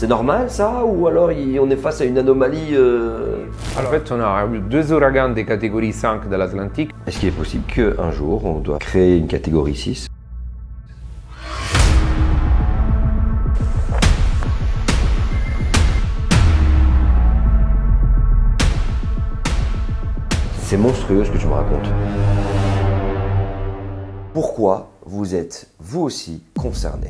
C'est normal ça ou alors on est face à une anomalie En fait, on a eu 2 ouragans de catégorie 5 de l'Atlantique. Est-ce qu'il est possible qu'un jour on doit créer une catégorie 6? C'est monstrueux ce que tu me racontes. Pourquoi vous êtes, vous aussi, concerné?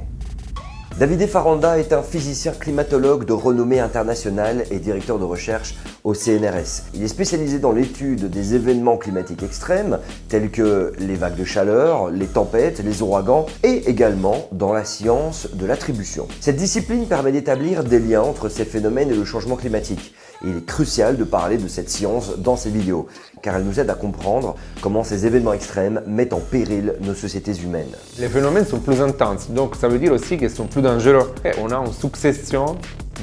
Davide Faranda est un physicien climatologue de renommée internationale et directeur de recherche au CNRS. Il est spécialisé dans l'étude des événements climatiques extrêmes tels que les vagues de chaleur, les tempêtes, les ouragans et également dans la science de l'attribution. Cette discipline permet d'établir des liens entre ces phénomènes et le changement climatique. Et il est crucial de parler de cette science dans ces vidéos, car elle nous aide à comprendre comment ces événements extrêmes mettent en péril nos sociétés humaines. Les phénomènes sont plus intenses, donc ça veut dire aussi qu'ils sont plus dangereux. Et on a une succession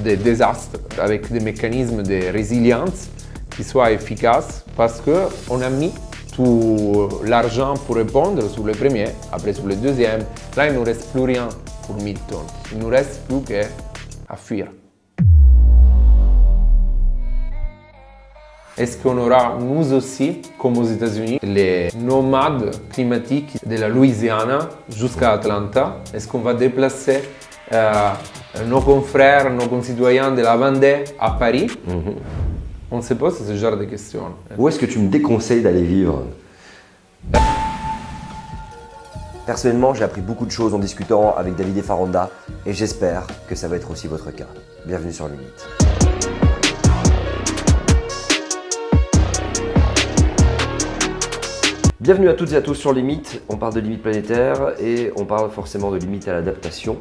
de désastres avec des mécanismes de résilience qui soient efficaces parce qu'on a mis tout l'argent pour répondre sur le premier, après sur le deuxième. Là, il ne nous reste plus rien pour Milton. Il ne nous reste plus qu'à fuir. Est-ce qu'on aura, nous aussi, comme aux États-Unis, les nomades climatiques de la Louisiane jusqu'à Atlanta? Est-ce qu'on va déplacer nos confrères, nos concitoyens de la Vendée à Paris? On se pose ce genre de questions. Où est-ce que tu me déconseilles d'aller vivre? Personnellement, j'ai appris beaucoup de choses en discutant avec Davide Faranda et j'espère que ça va être aussi votre cas. Bienvenue sur Limite. Bienvenue à toutes et à tous sur Limite. On parle de limites planétaires et on parle forcément de limites à l'adaptation.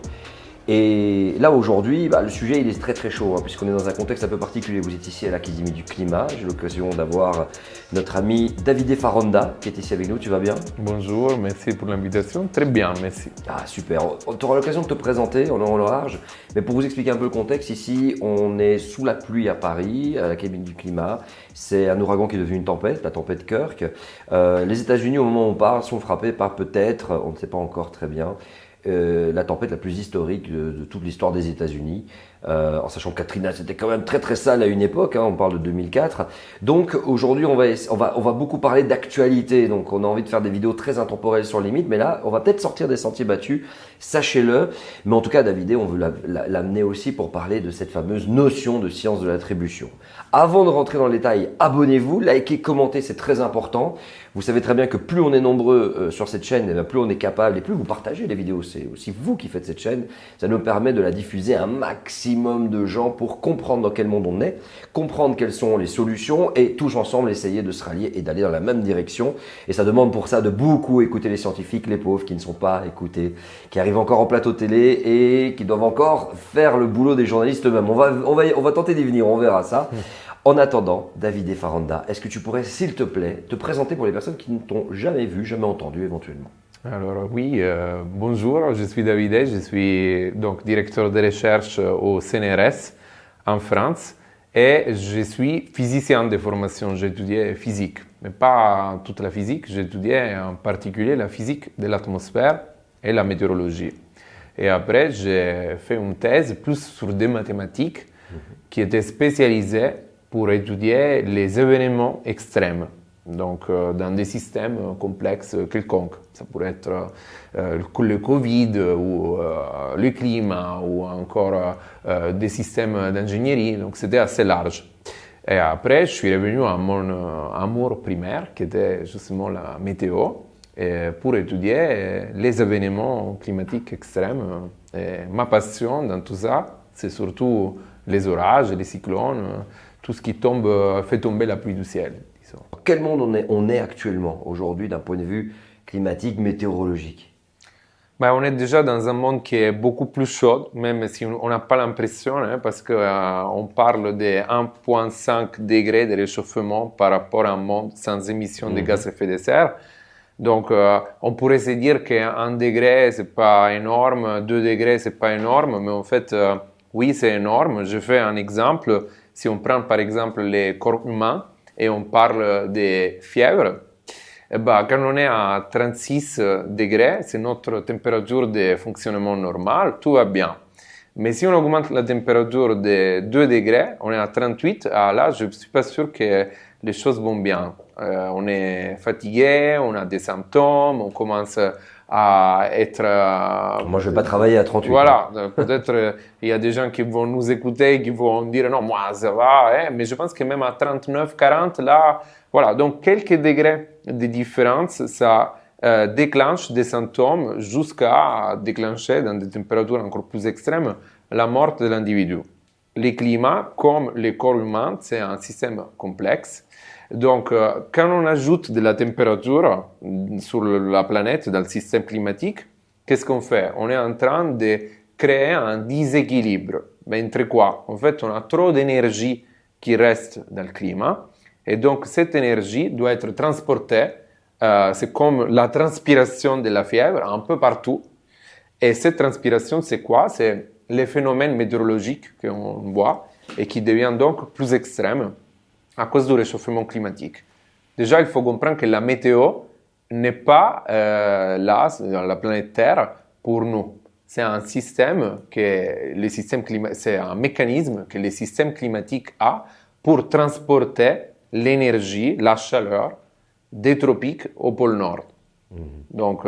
Et là aujourd'hui, le sujet il est très très chaud puisqu'on est dans un contexte un peu particulier. Vous êtes ici à l'Académie du Climat. J'ai l'occasion d'avoir notre ami Davide Faranda qui est ici avec nous. Tu vas bien? Bonjour, merci pour l'invitation. Très bien, merci. Ah super, tu auras l'occasion de te présenter en long et en large. Mais pour vous expliquer un peu le contexte, ici on est sous la pluie à Paris, à l'Académie du Climat. C'est un ouragan qui est devenu une tempête, la tempête Kirk. Les États-Unis au moment où on parle sont frappés par peut-être, on ne sait pas encore très bien, la tempête la plus historique de toute l'histoire des États-Unis, en sachant que Katrina c'était quand même très très sale à une époque, on parle de 2004. Donc aujourd'hui on va beaucoup parler d'actualité, donc on a envie de faire des vidéos très intemporelles sur Limite, mais là on va peut-être sortir des sentiers battus, sachez-le. Mais en tout cas David, on veut l'amener aussi pour parler de cette fameuse notion de science de l'attribution. Avant de rentrer dans le détail, abonnez-vous, likez, commentez, c'est très important. Vous savez très bien que plus on est nombreux sur cette chaîne, plus on est capable et plus vous partagez les vidéos. C'est aussi vous qui faites cette chaîne. Ça nous permet de la diffuser à un maximum de gens pour comprendre dans quel monde on est, comprendre quelles sont les solutions et tous ensemble essayer de se rallier et d'aller dans la même direction. Et ça demande pour ça de beaucoup écouter les scientifiques, les pauvres qui ne sont pas écoutés, qui arrivent encore en plateau télé et qui doivent encore faire le boulot des journalistes eux-mêmes. On va tenter d'y venir, on verra ça. En attendant, Davide Faranda, est-ce que tu pourrais, s'il te plaît, te présenter pour les personnes qui ne t'ont jamais vu, jamais entendu éventuellement? Alors oui, bonjour, je suis Davide, je suis donc directeur de recherche au CNRS en France et je suis physicien de formation, j'ai étudié physique, mais pas toute la physique, j'ai étudié en particulier la physique de l'atmosphère et la météorologie. Et après, j'ai fait une thèse plus sur des mathématiques qui était spécialisée pour étudier les événements extrêmes, donc dans des systèmes complexes quelconques. Ça pourrait être le Covid ou le climat ou encore des systèmes d'ingénierie, donc c'était assez large. Et après, je suis revenu à mon amour primaire, qui était justement la météo, pour étudier les événements climatiques extrêmes. Et ma passion dans tout ça, c'est surtout les orages, les cyclones, tout ce qui tombe, fait tomber la pluie du ciel. Disons. Quel monde on est actuellement, aujourd'hui, d'un point de vue climatique, météorologique? On est déjà dans un monde qui est beaucoup plus chaud, même si on n'a pas l'impression, parce qu'on parle de 1,5 degrés de réchauffement par rapport à un monde sans émission de gaz à effet de serre. Donc, on pourrait se dire qu'1 degré, c'est pas énorme, 2 degrés, c'est pas énorme, mais en fait, oui, c'est énorme. Je fais un exemple. Si on prend par exemple les corps humains et on parle des fièvres, quand on est à 36 degrés, c'est notre température de fonctionnement normale, tout va bien. Mais si on augmente la température de 2 degrés, on est à 38, là, je ne suis pas sûr que les choses vont bien. On est fatigué, on a des symptômes, on commence à être... Moi, je ne vais pas travailler à 38. Voilà, peut-être il y a des gens qui vont nous écouter, qui vont dire non, moi ça va, hein, mais je pense que même à 39, 40, là, voilà, donc quelques degrés de différence, ça déclenche des symptômes jusqu'à déclencher dans des températures encore plus extrêmes la mort de l'individu. Le climat, comme le corps humain, c'est un système complexe. Donc, quand on ajoute de la température sur la planète, dans le système climatique, qu'est-ce qu'on fait? On est en train de créer un déséquilibre. Mais entre quoi? En fait, on a trop d'énergie qui reste dans le climat. Et donc, cette énergie doit être transportée. C'est comme la transpiration de la fièvre un peu partout. Et cette transpiration, c'est quoi? C'est les phénomènes météorologiques qu'on voit et qui deviennent donc plus extrêmes à cause du réchauffement climatique. Déjà, il faut comprendre que la météo n'est pas là, dans la planète Terre, pour nous. C'est un système c'est un mécanisme que le système climatique a pour transporter l'énergie, la chaleur, des tropiques au pôle Nord. Donc,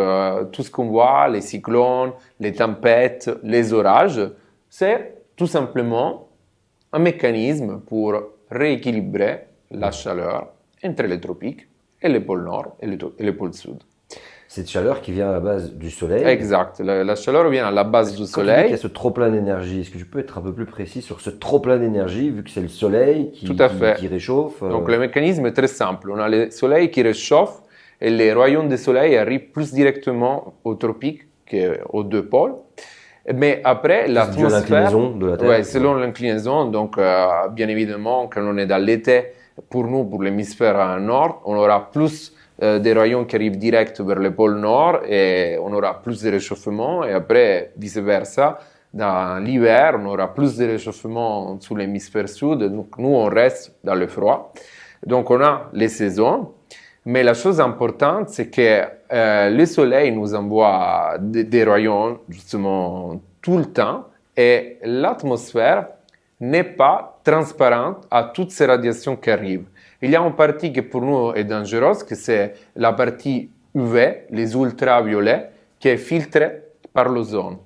tout ce qu'on voit, les cyclones, les tempêtes, les orages, c'est tout simplement un mécanisme pour rééquilibrer la chaleur entre les tropiques et le pôle Nord et le pôle Sud. Cette chaleur qui vient à la base du soleil. Exact. La chaleur vient à la base du soleil. Quand tu dis qu'il y a ce trop-plein d'énergie, est-ce que tu peux être un peu plus précis sur ce trop-plein d'énergie, vu que c'est le soleil qui réchauffe Donc, le mécanisme est très simple. On a le soleil qui réchauffe et les rayons du soleil arrivent plus directement aux tropiques qu'aux deux pôles. Mais après, l'atmosphère... l'inclinaison de la Terre. Oui, selon l'inclinaison. Donc, bien évidemment, quand on est dans l'été, pour nous, pour l'hémisphère nord, on aura plus des rayons qui arrivent direct vers le pôle nord et on aura plus de réchauffement. Et après, vice-versa, dans l'hiver, on aura plus de réchauffement sous l'hémisphère sud. Donc, nous, on reste dans le froid. Donc, on a les saisons. Mais la chose importante, c'est que le soleil nous envoie des rayons, justement, tout le temps. Et l'atmosphère n'est pas transparente à toutes ces radiations qui arrivent. Il y a une partie qui pour nous est dangereuse, que c'est la partie UV, les ultraviolets, qui est filtrée par l'ozone.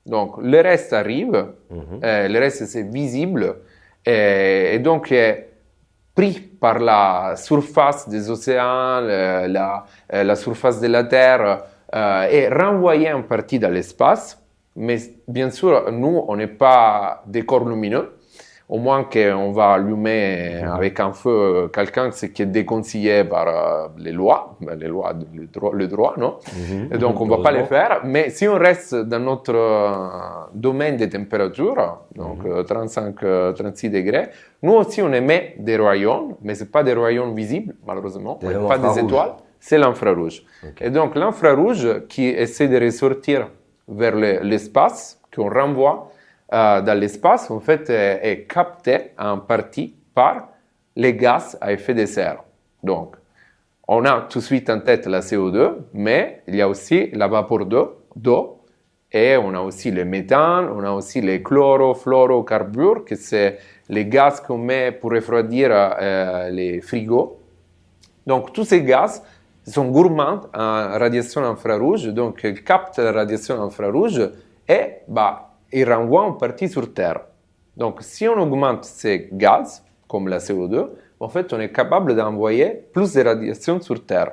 Donc, le reste arrive, le reste c'est visible, et donc est pris par la surface des océans, la surface de la Terre, et renvoyé en partie dans l'espace. Mais bien sûr, nous, on n'est pas des corps lumineux. Au moins qu'on va allumer avec un feu quelqu'un, ce qui est déconseillé par les lois, le droit, non? Et donc, on ne va pas le faire. Mais si on reste dans notre domaine de température, donc 35-36 degrés, nous aussi, on émet des rayons, mais ce n'est pas des rayons visibles, malheureusement, pas des étoiles, c'est l'infrarouge. Okay. Et donc, l'infrarouge qui essaie de ressortir vers l'espace, qu'on renvoie dans l'espace, en fait, est capté en partie par les gaz à effet de serre. Donc, on a tout de suite en tête la CO2, mais il y a aussi la vapeur d'eau, et on a aussi le méthane, on a aussi les chlorofluorocarbures, que c'est les gaz qu'on met pour refroidir les frigos. Donc, tous ces gaz sont gourmands en radiation infrarouge, donc ils captent la radiation infrarouge et ils renvoient en partie sur Terre. Donc, si on augmente ces gaz, comme la CO2, en fait, on est capable d'envoyer plus de radiation sur Terre.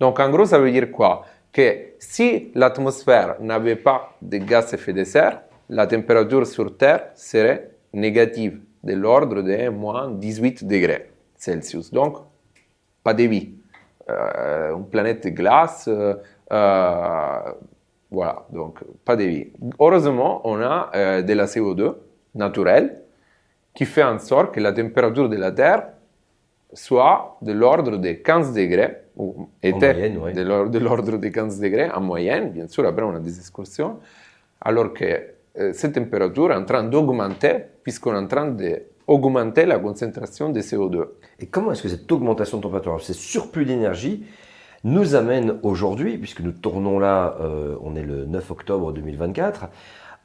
Donc, en gros, ça veut dire quoi? Que si l'atmosphère n'avait pas de gaz à effet de serre, la température sur Terre serait négative, de l'ordre de moins 18 degrés Celsius. Donc, pas de vie. Une planète de glace, voilà, donc pas de vie. Heureusement, on a de la CO2 naturelle qui fait en sorte que la température de la Terre soit de l'ordre de 15 degrés, ou était moyenne, ouais. de l'ordre de 15 degrés en moyenne, bien sûr, après on a des excursions, alors que cette température est en train d'augmenter, puisqu'on est en train d'augmenter la concentration de CO2. Et comment est-ce que cette augmentation de température, ces surplus d'énergie, nous amène aujourd'hui, puisque nous tournons là, on est le 9 octobre 2024,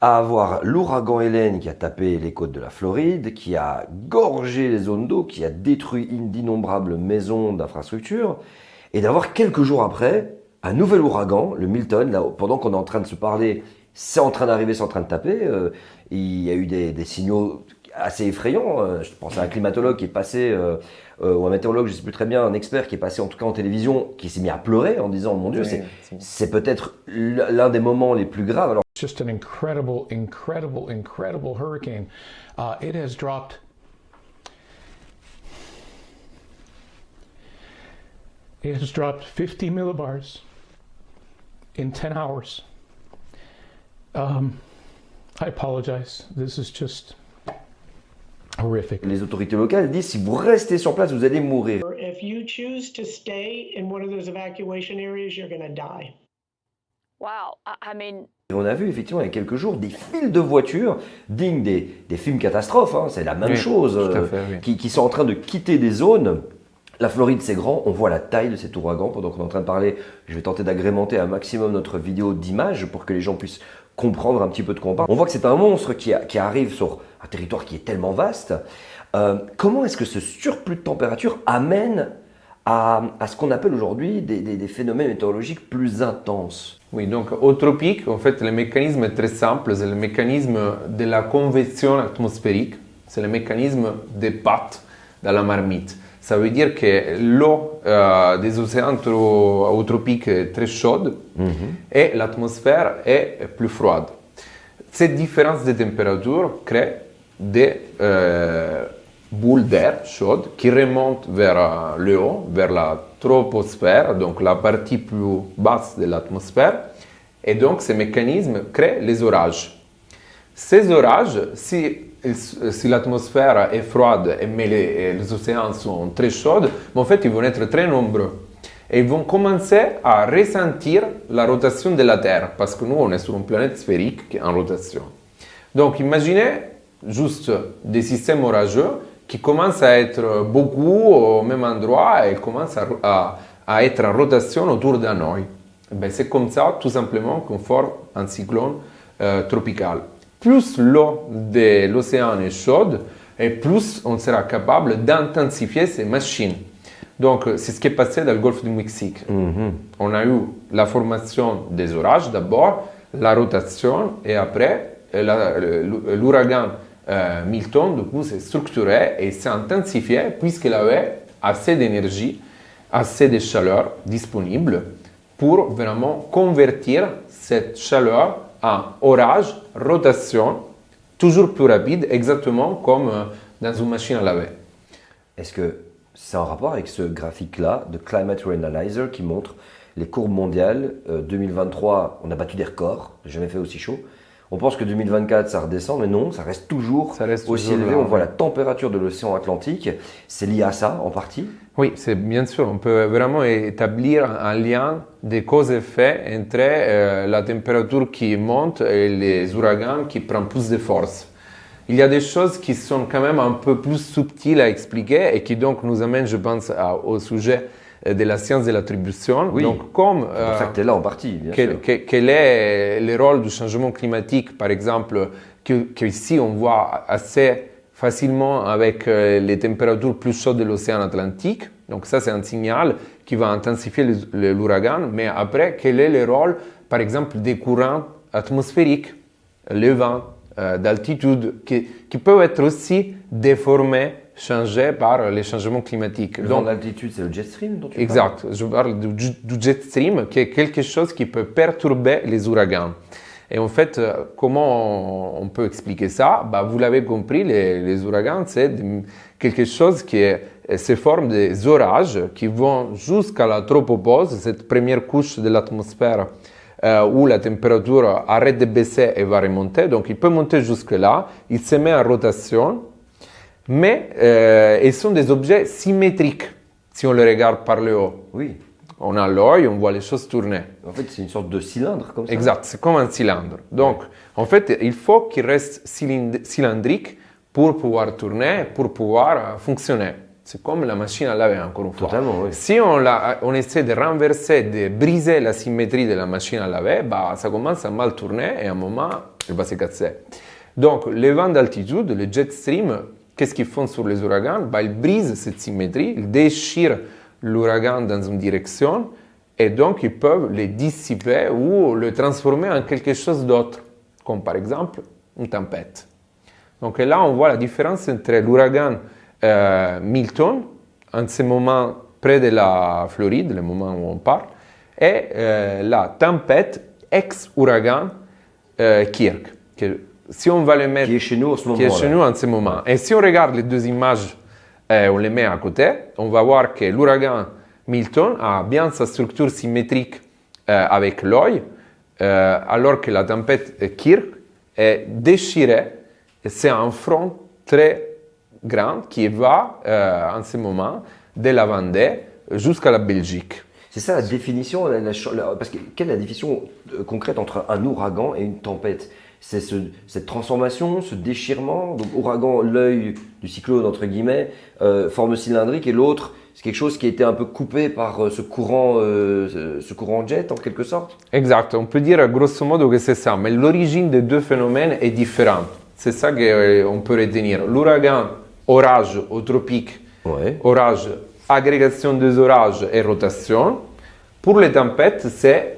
à avoir l'ouragan Hélène qui a tapé les côtes de la Floride, qui a gorgé les zones d'eau, qui a détruit d'innombrables maisons d'infrastructures, et d'avoir quelques jours après un nouvel ouragan, le Milton, là, pendant qu'on est en train de se parler, c'est en train d'arriver, c'est en train de taper. Il y a eu des signaux assez effrayants. Je pense à un climatologue qui est passé, ou un météorologue, je ne sais plus très bien, un expert qui est passé en tout cas en télévision, qui s'est mis à pleurer en disant, mon Dieu, c'est peut-être l'un des moments les plus graves. Alors, just an incredible hurricane. It has dropped 50 millibars in 10 hours. I apologize. This is just horrific. les autorités locales disent, si vous restez sur place, vous allez mourir. If you choose to stay in one of those evacuation areas, you're going to die. Wow. I mean, Et on a vu effectivement il y a quelques jours des files de voitures dignes des films catastrophes, hein, c'est la même chose, tout à fait, oui. qui sont en train de quitter des zones. La Floride c'est grand, on voit la taille de cet ouragan pendant qu'on est en train de parler. Je vais tenter d'agrémenter un maximum notre vidéo d'images pour que les gens puissent comprendre un petit peu de quoi on parle. On voit que c'est un monstre qui arrive sur un territoire qui est tellement vaste. Comment est-ce que ce surplus de température amène à ce qu'on appelle aujourd'hui des phénomènes météorologiques plus intenses? Oui, donc au tropique, en fait, le mécanisme est très simple, c'est le mécanisme de la convection atmosphérique, c'est le mécanisme des pâtes dans la marmite. Ça veut dire que l'eau des océans au tropique est très chaude et l'atmosphère est plus froide. Cette différence de température crée des boules d'air chaudes qui remontent vers le haut, vers la troposphère, donc la partie plus basse de l'atmosphère. Et donc, ces mécanismes créent les orages. Ces orages, si l'atmosphère est froide mais les océans sont très chauds, en fait, ils vont être très nombreux. Et ils vont commencer à ressentir la rotation de la Terre, parce que nous, on est sur une planète sphérique qui est en rotation. Donc, imaginez juste des systèmes orageux qui commencent à être beaucoup au même endroit et commencent à être en rotation autour de nous. Ben, c'est comme ça, tout simplement, qu'on forme un cyclone tropical. Plus l'eau de l'océan est chaude, et plus on sera capable d'intensifier ces machines. Donc, c'est ce qui est passé dans le golfe du Mexique. On a eu la formation des orages d'abord, la rotation, et après, l'ouragan Milton, du coup, s'est structuré et s'est intensifié puisqu'il avait assez d'énergie, assez de chaleur disponible pour vraiment convertir cette chaleur en orage, rotation, toujours plus rapide, exactement comme dans une machine à laver. Est-ce que c'est en rapport avec ce graphique-là de Climate Reanalyzer qui montre les courbes mondiales 2023, on a battu des records, jamais fait aussi chaud. On pense que 2024, ça redescend, mais non, ça reste toujours aussi élevé. Là, on voit la température de l'océan Atlantique. C'est lié à ça, en partie? Oui, c'est bien sûr. On peut vraiment établir un lien des causes-effets entre la température qui monte et les ouragans qui prennent plus de force. Il y a des choses qui sont quand même un peu plus subtiles à expliquer et qui donc nous amènent, je pense, au sujet de la science de l'attribution. Oui, donc, comme, c'est pour ça que tu es là en partie, bien sûr. Quel est le rôle du changement climatique, par exemple, qu'ici on voit assez facilement avec les températures plus chaudes de l'océan Atlantique. Donc ça, c'est un signal qui va intensifier l'ouragan. Mais après, quel est le rôle, par exemple, des courants atmosphériques, le vent d'altitude, qui peuvent être aussi déformés, changés par les changements climatiques. Le vent d'altitude, c'est le jet stream dont tu parles? Exact. Je parle du jet stream, qui est quelque chose qui peut perturber les ouragans. Et en fait, comment on peut expliquer ça? Vous l'avez compris, les ouragans, c'est quelque chose qui se forme des orages qui vont jusqu'à la tropopause, cette première couche de l'atmosphère où la température arrête de baisser et va remonter. Donc, il peut monter jusque-là, il se met en rotation, mais ils sont des objets symétriques si on les regarde par le haut. Oui. On a l'œil, on voit les choses tourner. En fait, c'est une sorte de cylindre comme ça. Exact, c'est comme un cylindre. Donc, en fait, il faut qu'il reste cylindrique pour pouvoir tourner, pour pouvoir fonctionner. C'est comme la machine à laver, encore une fois. Totalement, oui. Si on essaie de renverser, de briser la symétrie de la machine à laver, ça commence à mal tourner et à un moment, elle va se casser. Donc, les vents d'altitude, les jet stream, qu'est-ce qu'ils font sur les ouragans? Bah, ils brisent cette symétrie, ils déchirent l'ouragan dans une direction et donc ils peuvent les dissiper ou le transformer en quelque chose d'autre, comme par exemple une tempête. Donc là, on voit la différence entre l'ouragan Milton, en ce moment près de la Floride, le moment où on parle, et la tempête ex-ouragan Kirk. Que, si on va le mettre, Qui est chez nous en ce moment. qui est chez nous en ce moment. Et si on regarde les deux images, on les met à côté, on va voir que l'ouragan Milton a bien sa structure symétrique avec l'œil, alors que la tempête Kirk est déchirée et c'est un front très grand qui va en ce moment de la Vendée jusqu'à la Belgique. C'est ça la définition, parce que quelle est la définition concrète entre un ouragan et une tempête? C'est cette transformation, ce déchirement. Donc ouragan, l'œil du cyclone entre guillemets, forme cylindrique, et l'autre, c'est quelque chose qui a été un peu coupé par ce courant jet en quelque sorte. Exact, on peut dire grosso modo que c'est ça, mais l'origine des deux phénomènes est différente. C'est ça qu'on peut retenir. L'ouragan, orage au tropique, Ouais. orage, agrégation des orages et rotation. Pour les tempêtes, c'est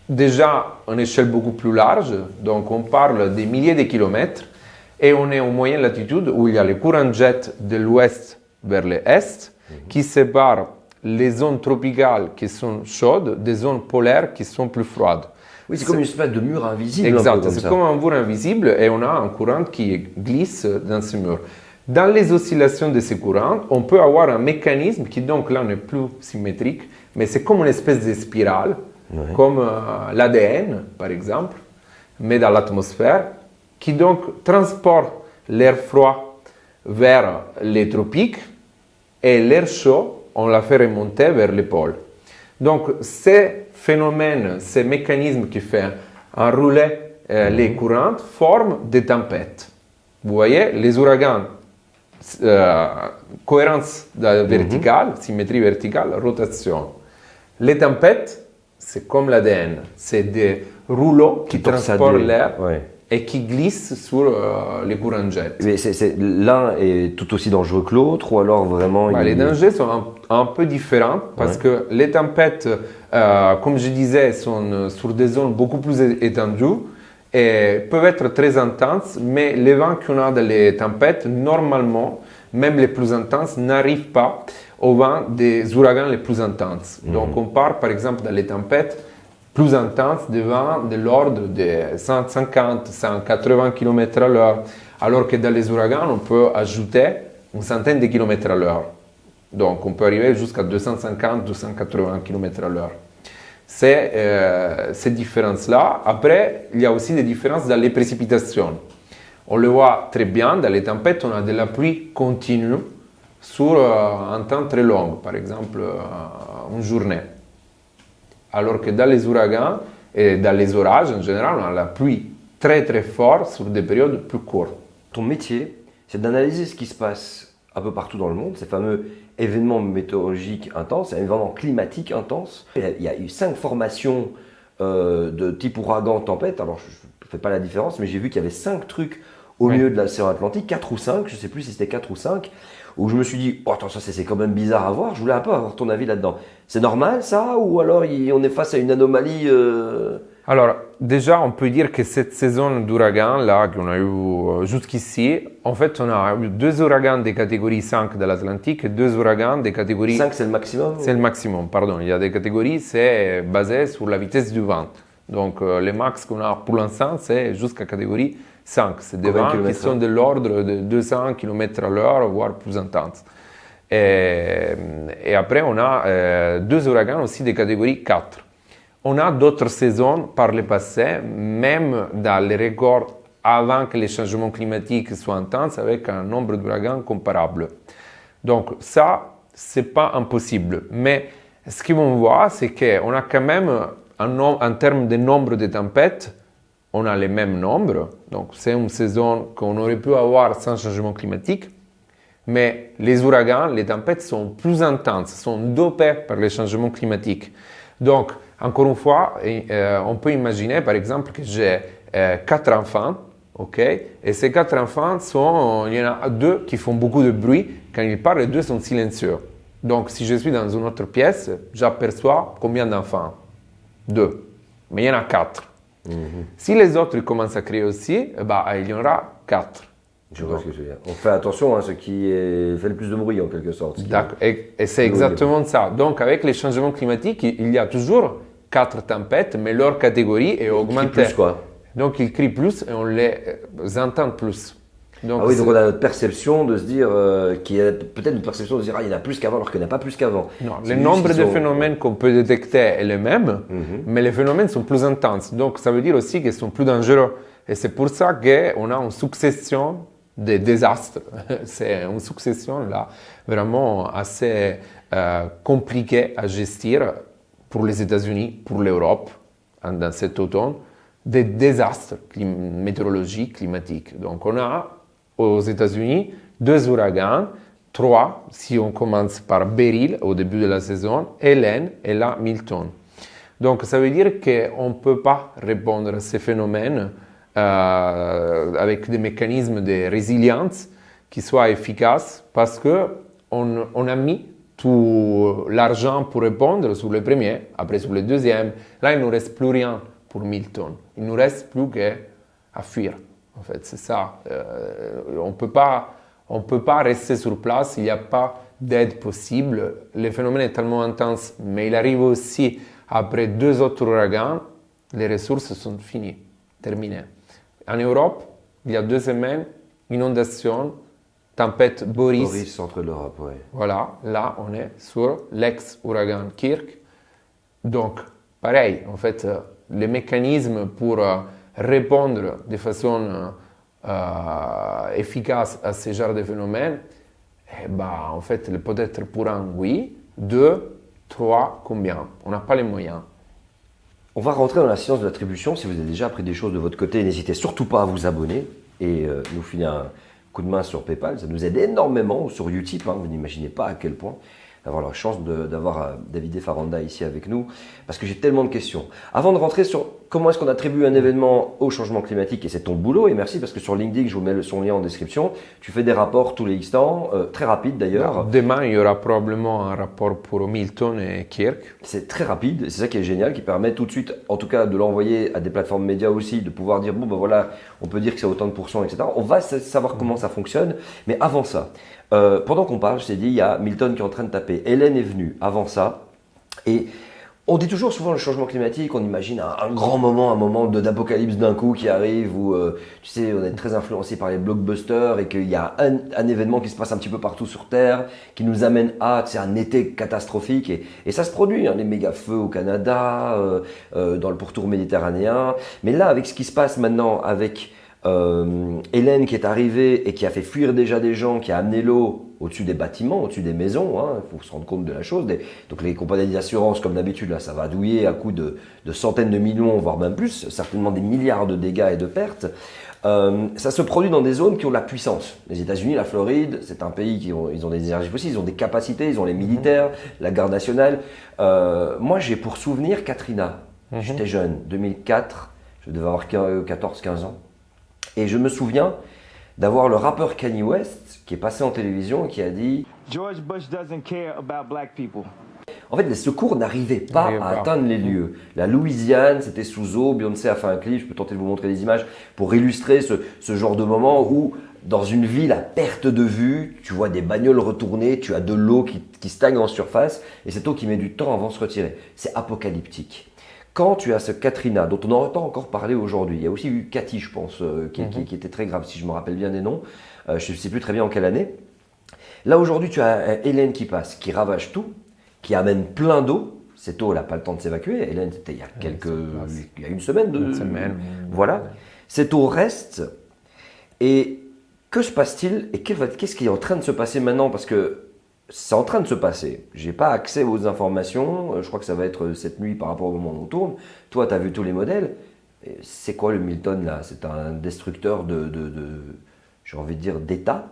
déjà une échelle beaucoup plus large, donc on parle des milliers de kilomètres, et on est en moyenne latitude où il y a les courants jet de l'ouest vers l'est qui séparent les zones tropicales qui sont chaudes des zones polaires qui sont plus froides. Oui, c'est comme une espèce de mur invisible. un peu Exact, comme c'est ça. comme un mur invisible et on a un courant qui glisse dans ce mur. Dans les oscillations de ces courants, on peut avoir un mécanisme qui donc là n'est plus symétrique, mais c'est comme une espèce de spirale, comme l'ADN par exemple, mais dans l'atmosphère, qui donc transporte l'air froid vers les tropiques et l'air chaud, on la fait remonter vers les pôles. Donc ces phénomènes, ces mécanismes qui font enrouler les courants forment des tempêtes. Vous voyez, les ouragans, cohérence verticale, symétrie verticale, rotation. Les tempêtes, c'est comme l'ADN, c'est des rouleaux qui transportent torsadés, l'air ouais. et qui glissent sur les courants jet. Mais l'un est tout aussi dangereux que l'autre, ou alors vraiment Ouais, les dangers sont un peu différents parce que les tempêtes, comme je disais, sont sur des zones beaucoup plus étendues et peuvent être très intenses, mais les vents qu'on a dans les tempêtes, normalement, même les plus intenses, n'arrivent pas au vent des ouragans les plus intenses. Donc on part par exemple dans les tempêtes plus intenses de vents de l'ordre de 150, 180 km à l'heure, alors que dans les ouragans, on peut ajouter une centaine de kilomètres à l'heure. Donc on peut arriver jusqu'à 250, 280 km à l'heure. C'est ces différences-là. Après, il y a aussi des différences dans les précipitations. On le voit très bien, dans les tempêtes, on a de la pluie continue sur un temps très long, par exemple une journée. Alors que dans les ouragans et dans les orages, en général, on a la pluie très très forte sur des périodes plus courtes. Ton métier, c'est d'analyser ce qui se passe un peu partout dans le monde, ces fameux événements météorologiques intenses, événements climatiques intenses. Il y a eu 5 formations de type ouragan, tempête. Alors, je ne fais pas la différence, mais j'ai vu qu'il y avait 5 trucs au milieu de l'océan Atlantique, 4 ou 5, je ne sais plus si c'était 4 ou 5, où je me suis dit, oh, attends, ça c'est quand même bizarre à voir, je voulais un peu avoir ton avis là-dedans. C'est normal ça, ou alors on est face à une anomalie Alors, déjà, on peut dire que cette saison d'ouragan, là, qu'on a eu jusqu'ici, en fait, on a eu 2 ouragans de catégorie 5 de l'Atlantique et 2 ouragans de catégorie... 5 c'est le maximum? C'est le maximum, pardon. Il y a des catégories, c'est basé sur la vitesse du vent. Donc, le max qu'on a pour l'instant, c'est jusqu'à catégorie 5. C'est des vents qui sont de l'ordre de 200 km à l'heure, voire plus intenses. Et après, on a 2 ouragans aussi de catégorie 4. On a d'autres saisons par le passé, même dans les records avant que les changements climatiques soient intenses, avec un nombre d'ouragans comparable. Donc ça, c'est pas impossible. Mais ce qu'on voit, c'est qu'on a quand même, en termes de nombre de tempêtes, on a les mêmes nombres. Donc c'est une saison qu'on aurait pu avoir sans changement climatique. Mais les ouragans, les tempêtes sont plus intenses, sont dopées par les changements climatiques. Donc, encore une fois, on peut imaginer par exemple que j'ai 4 enfants, ok? Et ces 4 enfants, il y en a 2 qui font beaucoup de bruit. Quand ils parlent, les 2 sont silencieux. Donc, si je suis dans une autre pièce, j'aperçois combien d'enfants? 2. Mais il y en a 4. Si les autres commencent à crier aussi, il y en aura 4. Je vois ce que je veux dire. On fait attention à ce qui fait le plus de bruit en quelque sorte. D'accord. Et c'est exactement ça. Donc, avec les changements climatiques, il y a toujours 4 tempêtes, mais leur catégorie est augmentée. Plus quoi. Donc, ils crient plus et on les entend plus. Donc, Ah oui, donc on a notre perception de se dire, qu'il y a peut-être une perception de se dire, il y en a plus qu'avant alors qu'il n'y en a pas plus qu'avant. non, C'est le juste nombre qu'ils de sont- phénomènes qu'on peut détecter est le même, mais les phénomènes sont plus intenses. Donc, ça veut dire aussi qu'ils sont plus dangereux. Et c'est pour ça qu'on a une succession de désastres. C'est une succession là, vraiment assez compliquée à gestir pour les États-Unis, pour l'Europe, dans cet automne, des désastres météorologiques, climatiques. Donc, on a aux États-Unis 2 ouragans, 3 si on commence par Beryl au début de la saison, Hélène et là Milton. Donc ça veut dire qu'on ne peut pas répondre à ces phénomènes avec des mécanismes de résilience qui soient efficaces parce qu'on a mis tout l'argent pour répondre sur le premier, après sur le deuxième. Là, il ne nous reste plus rien pour Milton. Il ne nous reste plus qu'à fuir. En fait, c'est ça. On ne peut pas rester sur place, il n'y a pas d'aide possible. Le phénomène est tellement intense, mais il arrive aussi après 2 autres ouragans, les ressources sont finies, terminées. En Europe, il y a 2 semaines, inondation, tempête Boris. Boris, centre de l'Europe, oui. Voilà, là, on est sur l'ex-ouragan Kirk. Donc, pareil, en fait, les mécanismes pour répondre de façon efficace à ce genre de phénomène, en fait, peut-être pour un oui, 2, 3, combien? On n'a pas les moyens. On va rentrer dans la science de l'attribution. Si vous avez déjà appris des choses de votre côté, n'hésitez surtout pas à vous abonner et nous filer un coup de main sur PayPal. Ça nous aide énormément, sur Utip, vous n'imaginez pas à quel point, d'avoir la chance d'avoir Davide Faranda ici avec nous, parce que j'ai tellement de questions. Avant de rentrer sur comment est-ce qu'on attribue un événement au changement climatique, et c'est ton boulot, et merci parce que sur LinkedIn, je vous mets son lien en description, tu fais des rapports tous les X temps, très rapides d'ailleurs. Demain, il y aura probablement un rapport pour Milton et Kirk. C'est très rapide, c'est ça qui est génial, qui permet tout de suite, en tout cas de l'envoyer à des plateformes médias aussi, de pouvoir dire, bon ben voilà, on peut dire que c'est autant de pourcents, etc. On va savoir comment ça fonctionne, mais avant ça, pendant qu'on parle, je t'ai dit, il y a Milton qui est en train de taper, Hélène est venue avant ça, et on dit toujours souvent le changement climatique, on imagine un grand moment, un moment d'apocalypse d'un coup qui arrive où, tu sais, on est très influencé par les blockbusters et qu'il y a un événement qui se passe un petit peu partout sur Terre, qui nous amène à, tu sais, un été catastrophique et ça se produit, les méga feux au Canada, dans le pourtour méditerranéen. Mais là, avec ce qui se passe maintenant, avec Hélène qui est arrivée et qui a fait fuir déjà des gens, qui a amené l'eau au-dessus des bâtiments, au-dessus des maisons, il faut se rendre compte de la chose. Donc les compagnies d'assurance, comme d'habitude, là, ça va douiller à coup de centaines de millions, voire même plus, certainement des milliards de dégâts et de pertes. Ça se produit dans des zones qui ont la puissance. Les États-Unis, la Floride, c'est un pays ils ont des énergies fossiles, ils ont des capacités, ils ont les militaires, la garde nationale. Moi, j'ai pour souvenir Katrina. J'étais jeune, 2004, je devais avoir 14-15 ans. Et je me souviens d'avoir le rappeur Kanye West qui est passé en télévision et qui a dit George Bush doesn't care about black people. En fait, les secours n'arrivaient pas à atteindre les lieux. La Louisiane, c'était sous eau. Beyoncé a fait un clip, je peux tenter de vous montrer des images pour illustrer ce genre de moment où, dans une ville à perte de vue, tu vois des bagnoles retournées, tu as de l'eau qui stagne en surface et cette eau qui met du temps avant de se retirer. C'est apocalyptique. Quand tu as ce Katrina, dont on n'aurait pas encore parlé aujourd'hui, il y a aussi eu Cathy, je pense, qui était très grave, si je me rappelle bien des noms. Je ne sais plus très bien en quelle année. Là, aujourd'hui, tu as Hélène qui passe, qui ravage tout, qui amène plein d'eau. Cette eau, elle n'a pas le temps de s'évacuer. Hélène, c'était il y a une semaine. Une semaine. Voilà. Cette eau reste. Et que se passe-t-il et qu'est-ce qui est en train de se passer maintenant? Parce que c'est en train de se passer. Je n'ai pas accès aux informations. Je crois que ça va être cette nuit par rapport au moment où on tourne. Toi, tu as vu tous les modèles. C'est quoi le Milton là? C'est un destructeur j'ai envie de dire, d'État?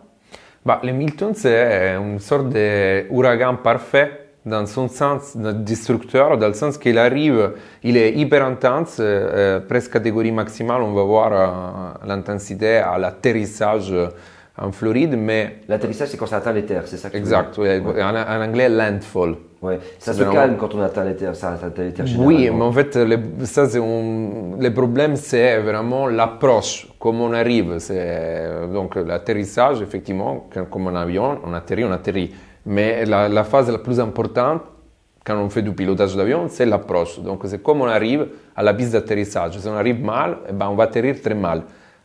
Le Milton, c'est une sorte d'ouragan parfait dans son sens destructeur, dans le sens qu'il arrive, il est hyper intense, presque catégorie maximale, on va voir l'intensité à l'atterrissage en Floride, mais... L'atterrissage, c'est quand ça atteint les terres, c'est ça que tu veux Exact, dire? oui, en anglais, landfall. Ouais. Ça C'est se vraiment- calme quand on atteint les terres, ça atteint les terres Oui, généralement. mais en fait, le problème, c'est vraiment l'approche, comment on arrive. Donc, l'atterrissage, effectivement, comme un avion, on atterrit. Mais la phase la plus importante, quand on fait du pilotage d'avion, c'est l'approche. Donc, c'est comme on arrive à la piste d'atterrissage. Si on arrive mal, eh ben, on va atterrir très mal.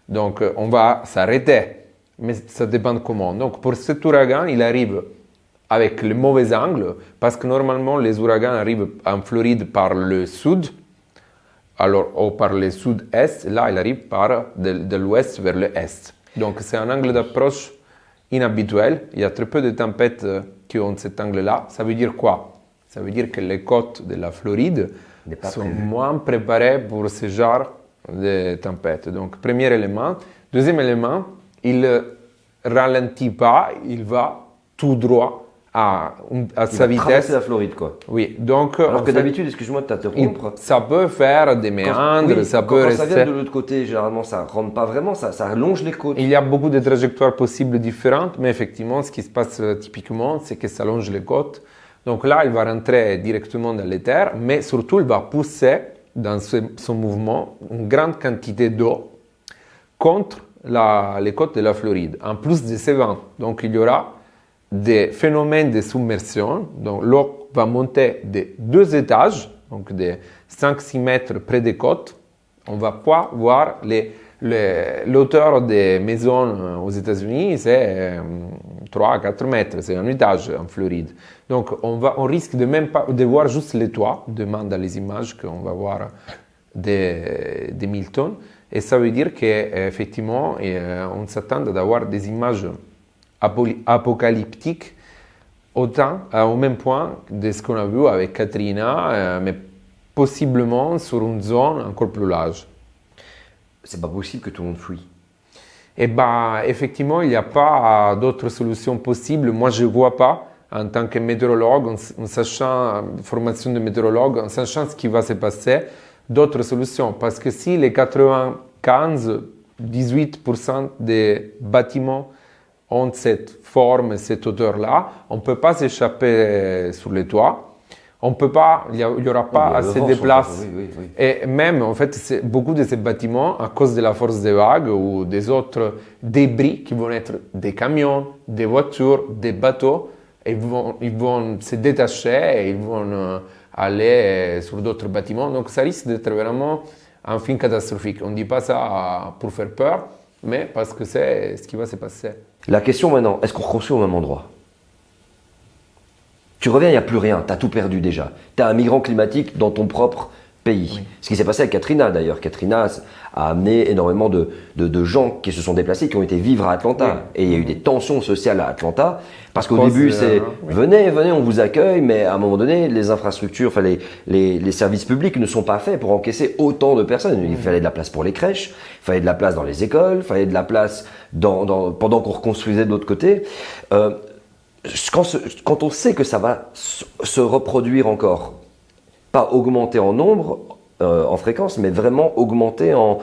Donc, on va s'arrêter, mais ça dépend comment. Donc, pour cet ouragan, il arrive avec le mauvais angle, parce que normalement, les ouragans arrivent en Floride par le sud, alors, ou par le sud-est. Là, il arrive de l'ouest vers l'est. Donc, c'est un angle d'approche inhabituel. Il y a très peu de tempêtes qui ont cet angle-là. Ça veut dire quoi? Ça veut dire que les côtes de la Floride N'est pas sont prévu. moins préparées pour ce genre de tempêtes. Donc, premier élément. Deuxième élément, il ne ralentit pas, il va tout droit à Il sa va traverser vitesse. la Floride, quoi. Oui, donc Alors en que fait, d'habitude, excuse-moi de t'interrompre, ça peut faire des méandres, oui, ça peut quand ça rester. vient de l'autre côté, généralement, ça rentre pas vraiment, ça allonge les côtes. Il y a beaucoup de trajectoires possibles différentes, mais effectivement, ce qui se passe typiquement, c'est que ça longe les côtes. Donc là, il va rentrer directement dans les terres, mais surtout, il va pousser dans son mouvement une grande quantité d'eau contre les côtes de la Floride, en plus de ces vents. Donc il y aura des phénomènes de submersion. Donc l'eau va monter de 2 étages, donc de 5-6 mètres près des côtes. On va pas voir l'auteur des maisons aux États-Unis, c'est 3-4 mètres, c'est un étage en Floride. Donc on risque de même pas de voir juste les toits, demain dans les images qu'on va voir de Milton. Et ça veut dire qu'effectivement, on s'attend d'avoir des images apocalyptiques au même point de ce qu'on a vu avec Katrina, mais possiblement sur une zone encore plus large. C'est pas possible que tout le monde fuit. Et ben, effectivement, il n'y a pas d'autres solutions possibles. Moi, je ne vois pas, en tant que météorologue, en sachant, formation de météorologue, en sachant ce qui va se passer, d'autres solutions. Parce que si les 95-18% des bâtiments ont cette forme, cette hauteur-là, on ne peut pas s'échapper sur les toits. On peut pas, il n'y aura pas Il y a le assez vent de sur- place. oui, oui. Et même, en fait, beaucoup de ces bâtiments, à cause de la force des vagues ou des autres débris qui vont être des camions, des voitures, des bateaux, ils vont se détacher et ils vont aller sur d'autres bâtiments. Donc, ça risque d'être vraiment un film catastrophique. On ne dit pas ça pour faire peur, mais parce que c'est ce qui va se passer. La question maintenant, est-ce qu'on reconstruit au même endroit? Tu reviens, il n'y a plus rien, tu as tout perdu déjà. Tu es un migrant climatique dans ton propre pays. Ce qui s'est passé avec Katrina d'ailleurs. Katrina a amené énormément de gens qui se sont déplacés, qui ont été vivre à Atlanta. Et il y a eu des tensions sociales à Atlanta. Parce qu'au cause début, de- c'est oui. venez, on vous accueille, mais à un moment donné, les infrastructures, enfin les services publics ne sont pas faits pour encaisser autant de personnes. Il fallait de la place pour les crèches, il fallait de la place dans les écoles, il fallait de la place pendant qu'on reconstruisait de l'autre côté. Quand on sait que ça va se reproduire encore, pas augmenter en nombre, en fréquence, mais vraiment augmenter en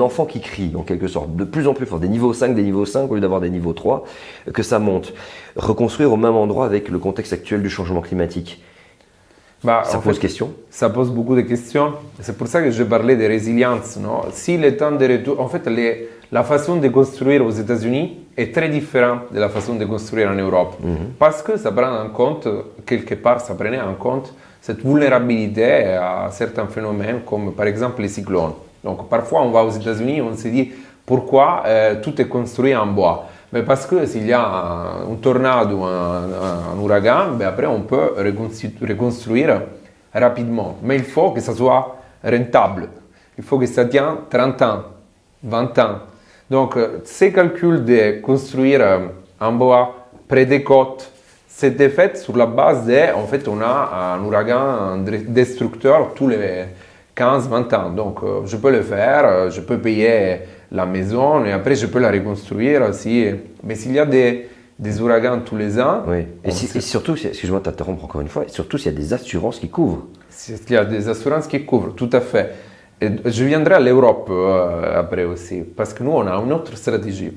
enfants qui crient, en quelque sorte, de plus en plus fort, des niveaux 5, au lieu d'avoir des niveaux 3, que ça monte. Reconstruire au même endroit avec le contexte actuel du changement climatique, Bah, ça en pose fait, question. Ça pose beaucoup de questions. C'est pour ça que je parlais de résilience. Non? Si le temps de retour, en fait, la façon de construire aux États-Unis est très différente de la façon de construire en Europe. Parce que ça prend en compte, quelque part, ça prenait en compte cette vulnérabilité à certains phénomènes, comme par exemple les cyclones. Donc, parfois, on va aux États-Unis, on se dit pourquoi tout est construit en bois. Mais parce que s'il y a un tornado ou un ouragan, ben après on peut reconstruire rapidement. Mais il faut que ça soit rentable. Il faut que ça tienne 30 ans, 20 ans. Donc ces calculs de construire en bois près des côtes, c'était fait sur la base de, en fait, on a un ouragan destructeur tous les 15-20 ans. Donc je peux le faire, je peux payer la maison et après je peux la reconstruire aussi. Mais s'il y a des des ouragans tous les ans. Oui. Et surtout, excuse-moi de t'interrompre encore une fois, et surtout s'il y a des assurances qui couvrent. Il y a des assurances qui couvrent, tout à fait. Et je viendrai à l'Europe après aussi, parce que nous, on a une autre stratégie.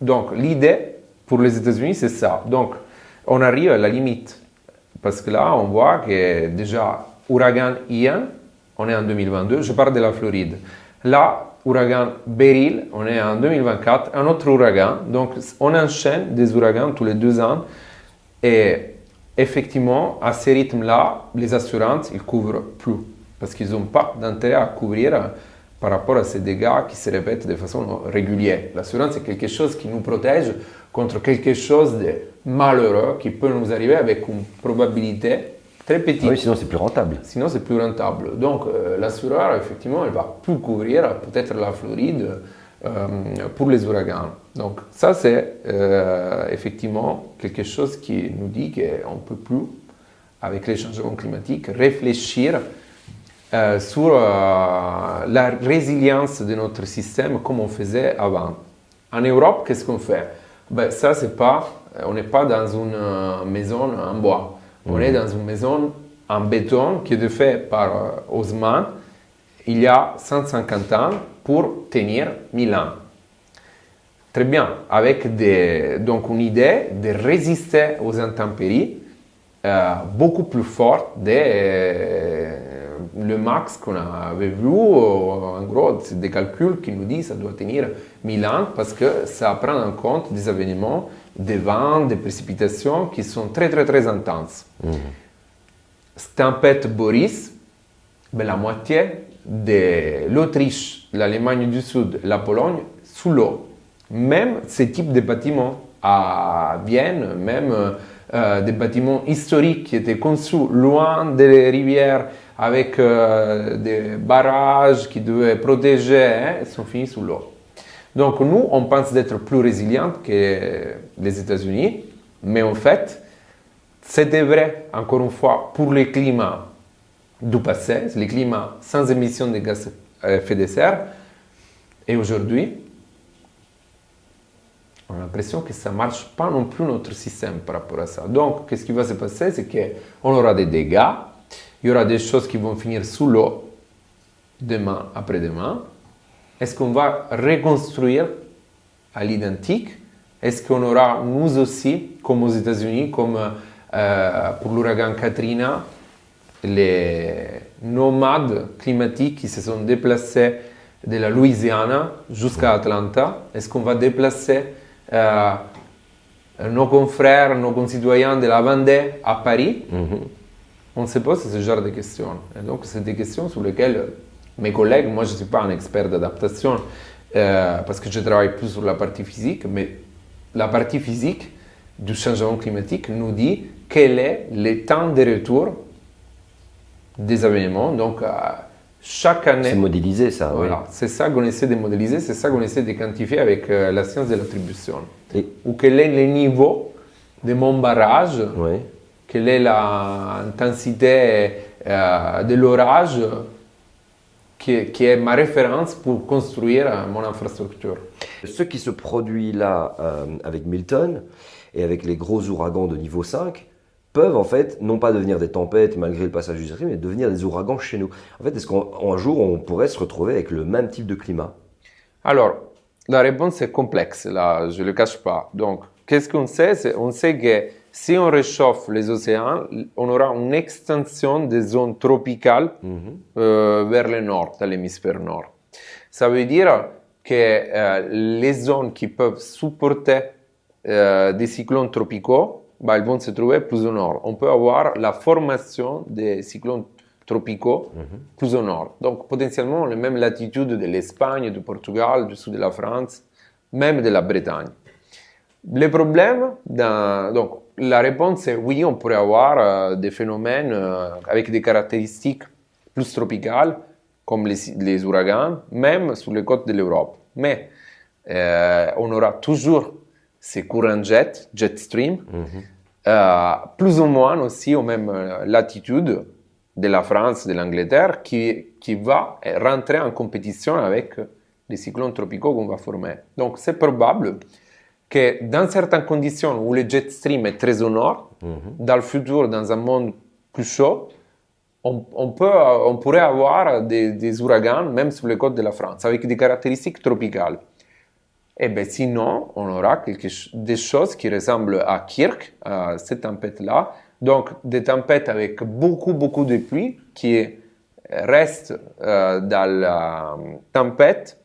Donc, l'idée pour les États-Unis, c'est ça. Donc, on arrive à la limite, parce que là, on voit que déjà, ouragan Ian, on est en 2022, je parle de la Floride. Là, ouragan Beryl, on est en 2024, un autre ouragan. Donc, on enchaîne des ouragans tous les 2 ans. Et effectivement, à ce rythme-là, les assurances, ils ne couvrent plus. Parce qu'ils n'ont pas d'intérêt à couvrir par rapport à ces dégâts qui se répètent de façon régulière. L'assurance, c'est quelque chose qui nous protège contre quelque chose de malheureux qui peut nous arriver avec une probabilité très petite. Oui, sinon c'est plus rentable. Sinon, c'est plus rentable. Donc, l'assureur, effectivement, elle va plus couvrir peut-être la Floride pour les ouragans. Donc, ça, c'est effectivement quelque chose qui nous dit qu'on ne peut plus, avec les changements climatiques, réfléchir sur la résilience de notre système comme on faisait avant. En Europe, qu'est-ce qu'on fait? Ben, ça, on n'est pas dans une maison en bois. On est dans une maison en béton qui est faite par Haussmann il y a 150 ans pour tenir 1000 ans. Très bien, avec donc une idée de résister aux intempéries beaucoup plus forte le max qu'on avait vu. En gros, c'est des calculs qui nous disent que ça doit tenir 1000 ans parce que ça prend en compte des événements, des vents, des précipitations qui sont très très très intenses. Tempête Boris, ben, la moitié de l'Autriche, l'Allemagne du Sud, la Pologne, sous l'eau. Même ce type de bâtiments à Vienne, même des bâtiments historiques qui étaient conçus loin des rivières avec des barrages qui devaient protéger, sont finis sous l'eau. Donc nous, on pense d'être plus résilients que les États-Unis, mais en fait, c'était vrai, encore une fois, pour les climats du passé, les climats sans émission de gaz à effet de serre, et aujourd'hui, on a l'impression que ça ne marche pas non plus notre système par rapport à ça. Donc, qu'est-ce qui va se passer? C'est qu'on aura des dégâts, il y aura des choses qui vont finir sous l'eau, demain, après-demain. Est-ce qu'on va reconstruire à l'identique? Est-ce qu'on aura, nous aussi, comme aux États-Unis, comme pour l'ouragan Katrina, les nomades climatiques qui se sont déplacés de la Louisiane jusqu'à Atlanta? Est-ce qu'on va déplacer nos confrères, nos concitoyens de la Vendée à Paris? On se pose ce genre de questions. Et donc, c'est des questions sur lesquelles mes collègues, moi je ne suis pas un expert d'adaptation parce que je travaille plus sur la partie physique, mais la partie physique du changement climatique nous dit quel est le temps de retour des événements. Donc, chaque année. C'est modélisé ça, voilà, oui. c'est ça qu'on essaie de modéliser, c'est ça qu'on essaie de quantifier avec la science de l'attribution. Ou quel est le niveau de mon barrage, Oui. quelle est l'intensité de l'orage qui est ma référence pour construire mon infrastructure. Ce qui se produit là avec Milton et avec les gros ouragans de niveau 5 peuvent en fait non pas devenir des tempêtes malgré le passage du cyclone, mais devenir des ouragans chez nous. En fait, est-ce qu'un jour on pourrait se retrouver avec le même type de climat? Alors, la réponse est complexe, là, je ne le cache pas. Donc, qu'est-ce qu'on sait? On sait que si on réchauffe les océans, on aura une extension des zones tropicales vers le nord, dans l'hémisphère nord. Ça veut dire que les zones qui peuvent supporter des cyclones tropicaux, elles vont se trouver plus au nord. On peut avoir la formation des cyclones tropicaux plus au nord. Donc, potentiellement, les mêmes latitudes de l'Espagne, du Portugal, du sud de la France, même de la Bretagne. Le problème, donc, la réponse est oui, on pourrait avoir des phénomènes avec des caractéristiques plus tropicales, comme les ouragans, même sur les côtes de l'Europe. Mais on aura toujours ces courants jet stream, plus ou moins aussi aux mêmes latitudes de la France, de l'Angleterre, qui va rentrer en compétition avec les cyclones tropicaux qu'on va former. Donc c'est probable que dans certaines conditions où le jet stream est très au nord, dans le futur, dans un monde plus chaud, on pourrait avoir des ouragans même sur les côtes de la France, avec des caractéristiques tropicales. Et bien sinon, on aura des choses qui ressemblent à Kirk, à cette tempête-là. Donc des tempêtes avec beaucoup de pluie qui restent dans la tempête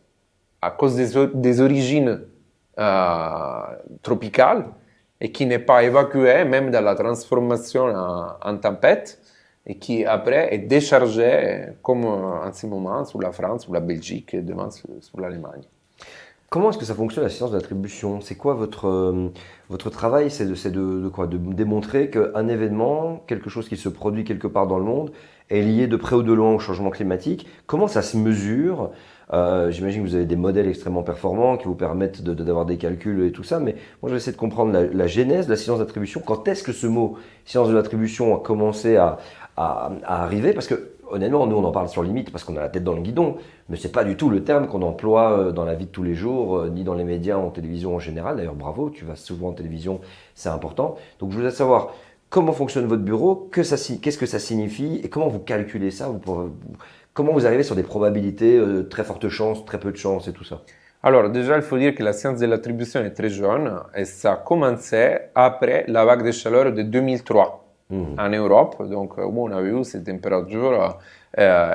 à cause des origines tropicales et qui n'est pas évacuée même dans la transformation en tempête et qui après est déchargée comme en ce moment sur la France, sur la Belgique et demain sur l'Allemagne. Comment est-ce que ça fonctionne la science de l'attribution? C'est quoi votre travail? C'est de quoi? De démontrer qu'un événement, quelque chose qui se produit quelque part dans le monde, est lié de près ou de loin au changement climatique. Comment ça se mesure? J'imagine que vous avez des modèles extrêmement performants qui vous permettent d'avoir des calculs et tout ça, mais moi je vais essayer de comprendre la genèse de la science d'attribution. Quand est-ce que ce mot science de l'attribution a commencé à arriver? Parce que honnêtement, nous on en parle sur limite parce qu'on a la tête dans le guidon, mais c'est pas du tout le terme qu'on emploie dans la vie de tous les jours, ni dans les médias, en télévision en général. D'ailleurs, bravo, tu vas souvent en télévision, c'est important. Donc je voudrais savoir comment fonctionne votre bureau, qu'est-ce que ça signifie et comment vous calculez ça, comment vous arrivez sur des probabilités, très fortes chances, très peu de chances et tout ça? Alors déjà, il faut dire que la science de l'attribution est très jeune et ça a commencé après la vague de chaleur de 2003. En Europe, donc où on a eu ces températures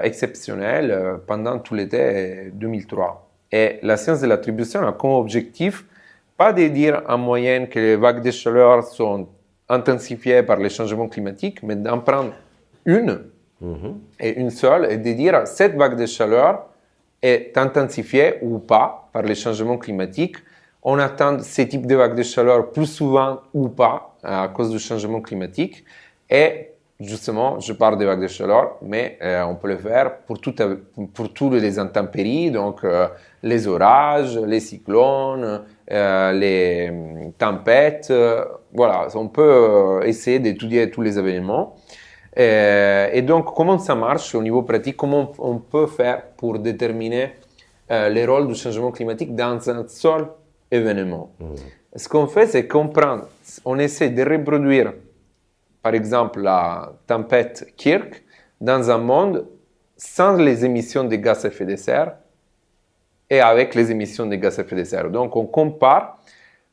exceptionnelles pendant tout l'été 2003. Et la science de l'attribution a comme objectif pas de dire en moyenne que les vagues de chaleur sont intensifiées par les changements climatiques, mais d'en prendre une et une seule et de dire cette vague de chaleur est intensifiée ou pas par les changements climatiques. On attend ce type de vague de chaleur plus souvent ou pas à cause du changement climatique. Et justement, je parle des vagues de chaleur, mais on peut le faire pour toutes les intempéries, donc les orages, les cyclones, les tempêtes. Voilà, on peut essayer d'étudier tous les événements. Et donc, comment ça marche au niveau pratique? Comment on peut faire pour déterminer le rôle du changement climatique dans un seul événement? Ce qu'on fait, c'est on essaie de reproduire par exemple la tempête Kirk, dans un monde sans les émissions de gaz à effet de serre et avec les émissions de gaz à effet de serre. Donc on compare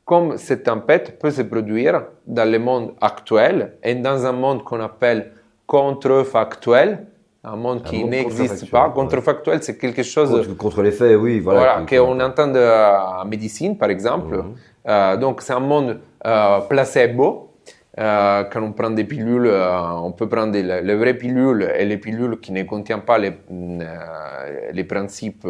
comme cette tempête peut se produire dans le monde actuel et dans un monde qu'on appelle contrefactuel, un monde qui n'existe pas. Contrefactuel, c'est quelque chose... Contre les faits, oui. Voilà, qu'on entend en médecine, par exemple. Donc c'est un monde placebo. Quand on prend des pilules, on peut prendre les vraies pilules et les pilules qui ne contiennent pas les principes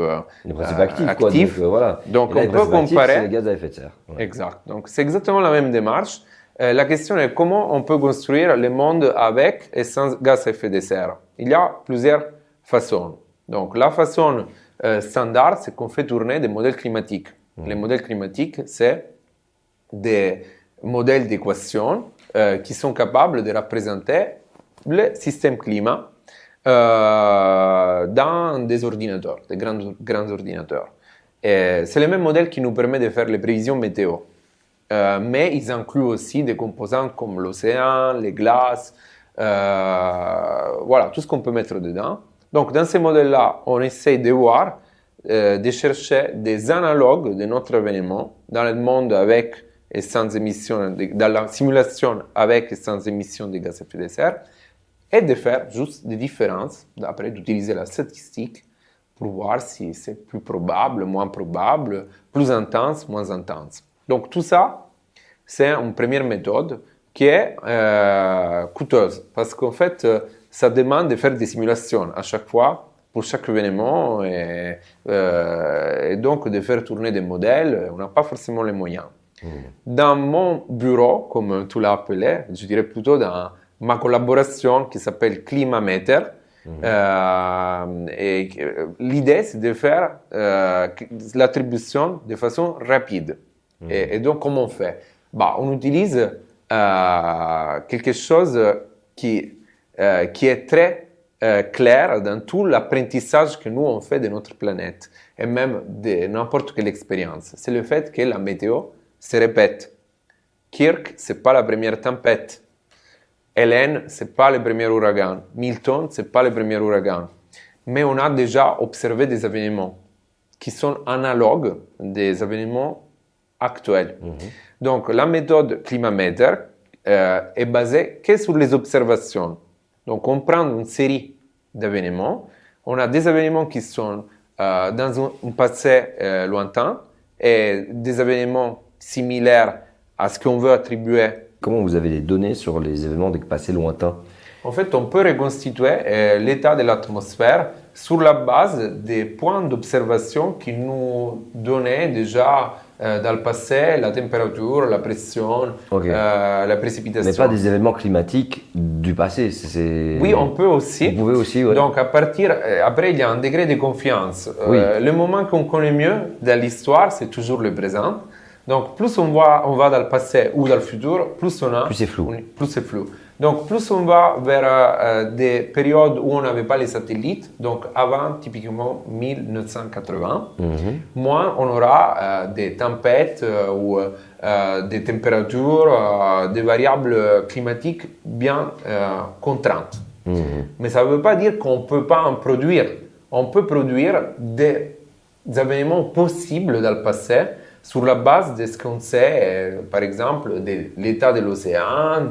actifs. Donc, voilà. Donc on peut comparer. C'est les gaz à effet de serre. Ouais. Exact. Donc c'est exactement la même démarche. La question est comment on peut construire le monde avec et sans gaz à effet de serre. Il y a plusieurs façons. Donc la façon standard, c'est qu'on fait tourner des modèles climatiques. Les modèles climatiques, c'est des modèles d'équations qui sont capables de représenter le système climat dans des ordinateurs, des grands ordinateurs. C'est le même modèle qui nous permet de faire les prévisions météo. Mais ils incluent aussi des composants comme l'océan, les glaces, voilà, tout ce qu'on peut mettre dedans. Donc dans ces modèles-là, on essaie de voir, de chercher des analogues de notre événement dans le monde avec et sans émission, dans la simulation avec et sans émission de gaz à effet de serre, et de faire juste des différences, après d'utiliser la statistique pour voir si c'est plus probable, moins probable, plus intense, moins intense. Donc tout ça, c'est une première méthode qui est coûteuse, parce qu'en fait, ça demande de faire des simulations à chaque fois, pour chaque événement, et donc de faire tourner des modèles, on n'a pas forcément les moyens. Dans mon bureau, comme tu l'as appelé, je dirais plutôt dans ma collaboration qui s'appelle Climameter, et l'idée c'est de faire l'attribution de façon rapide. Et donc comment on fait? On utilise quelque chose qui est très clair dans tout l'apprentissage que nous on fait de notre planète et même de n'importe quelle expérience. C'est le fait que la météo, se répètent. Kirk, c'est pas la première tempête. Hélène, c'est pas le premier ouragan. Milton, c'est pas le premier ouragan. Mais on a déjà observé des événements qui sont analogues des événements actuels. Donc, la méthode Climamètre est basée que sur les observations. Donc, on prend une série d'événements. On a des événements qui sont dans un passé lointain et des événements similaires à ce qu'on veut attribuer. Comment vous avez les données sur les événements des passés lointains? En fait, on peut reconstituer l'état de l'atmosphère sur la base des points d'observation qui nous donnaient déjà dans le passé la température, la pression, la précipitation. Mais pas des événements climatiques du passé. Oui, on peut aussi. Vous pouvez aussi, ouais. Donc, après, il y a un degré de confiance. Oui. Le moment qu'on connaît mieux dans l'histoire, c'est toujours le présent. Donc, plus on va dans le passé ou dans le futur, plus c'est flou. Plus c'est flou. Donc, plus on va vers des périodes où on n'avait pas les satellites, donc avant typiquement 1980, moins on aura des tempêtes ou des températures, des variables climatiques bien contraintes. Mais ça ne veut pas dire qu'on ne peut pas en produire. On peut produire des événements possibles dans le passé sur la base de ce qu'on sait, par exemple, de l'état de l'océan,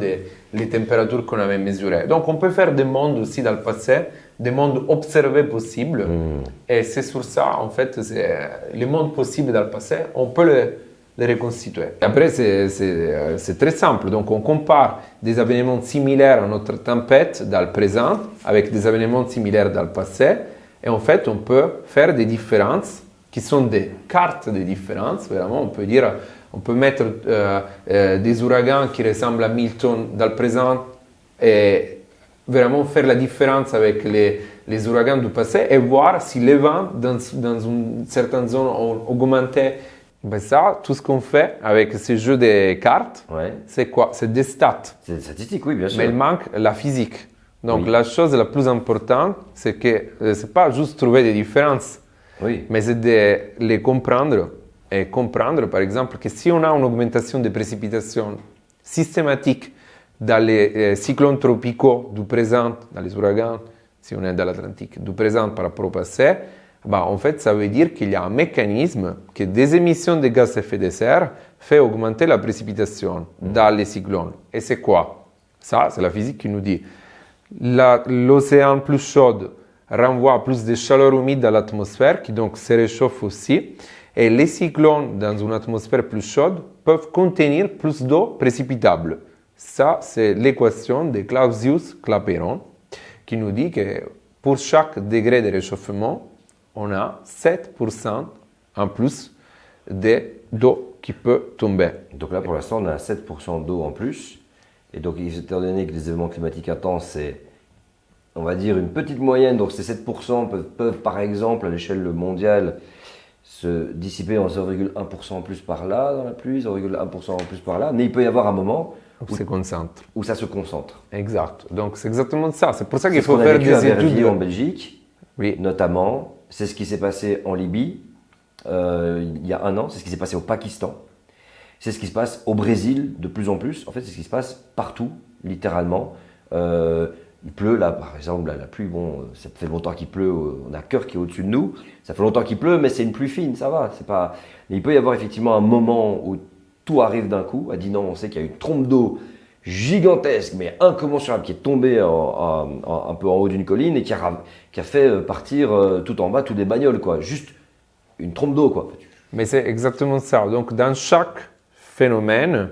les températures qu'on avait mesurées. Donc, on peut faire des mondes aussi dans le passé, des mondes observés possibles. Et c'est sur ça, en fait, les mondes possibles dans le passé, on peut les reconstituer. Après, c'est très simple. Donc, on compare des événements similaires à notre tempête dans le présent avec des événements similaires dans le passé. Et en fait, on peut faire des différences qui sont des cartes de différence. Vraiment, on peut mettre des ouragans qui ressemblent à Milton dans le présent et vraiment faire la différence avec les ouragans du passé et voir si les vents dans une certaine zone ont augmenté. Ben ça, tout ce qu'on fait avec ces jeux de cartes, c'est quoi? C'est des stats. C'est statistique, oui, bien sûr. Mais il manque la physique. Donc Oui. la chose la plus importante, c'est que c'est pas juste trouver des différences, Oui. mais c'est de les comprendre et comprendre, par exemple, que si on a une augmentation des précipitations systématique dans les cyclones tropicaux du présent, dans les ouragans, si on est dans l'Atlantique, du présent par rapport au passé, bah, en fait, ça veut dire qu'il y a un mécanisme que des émissions de gaz à effet de serre fait augmenter la précipitation dans les cyclones. Et c'est quoi? Ça, c'est la physique qui nous dit. L'océan plus chaud renvoie plus de chaleur humide dans l'atmosphère, qui donc se réchauffe aussi. Et les cyclones dans une atmosphère plus chaude peuvent contenir plus d'eau précipitable. Ça, c'est l'équation de Clausius-Clapeyron, qui nous dit que pour chaque degré de réchauffement, on a 7% en plus d'eau qui peut tomber. Donc là, pour l'instant, on a 7% d'eau en plus. Et donc, étant donné que les événements climatiques intenses, c'est, on va dire, une petite moyenne. Donc, ces 7% peuvent, par exemple, à l'échelle mondiale, se dissiper en 0,1% en plus par là dans la pluie, 0,1% en plus par là. Mais il peut y avoir un moment où ça se concentre. Exact. Donc, c'est exactement ça. C'est pour ça qu'il C'est faut ce qu'on a faire vécu des à études. Verviers en Belgique, Oui. notamment. C'est ce qui s'est passé en Libye il y a un an. C'est ce qui s'est passé au Pakistan. C'est ce qui se passe au Brésil de plus en plus. En fait, c'est ce qui se passe partout, littéralement. Il pleut là, par exemple, la pluie, bon, ça fait longtemps qu'il pleut. On a Cœur qui est au-dessus de nous. Ça fait longtemps qu'il pleut, mais c'est une pluie fine, ça va. C'est pas... Mais il peut y avoir effectivement un moment où tout arrive d'un coup. À Dinan, on sait qu'il y a une trompe d'eau gigantesque, mais incommensurable, qui est tombée un peu en haut d'une colline et qui a fait partir tout en bas tous les bagnoles, quoi. Juste une trompe d'eau, quoi. Mais c'est exactement ça. Donc, dans chaque phénomène,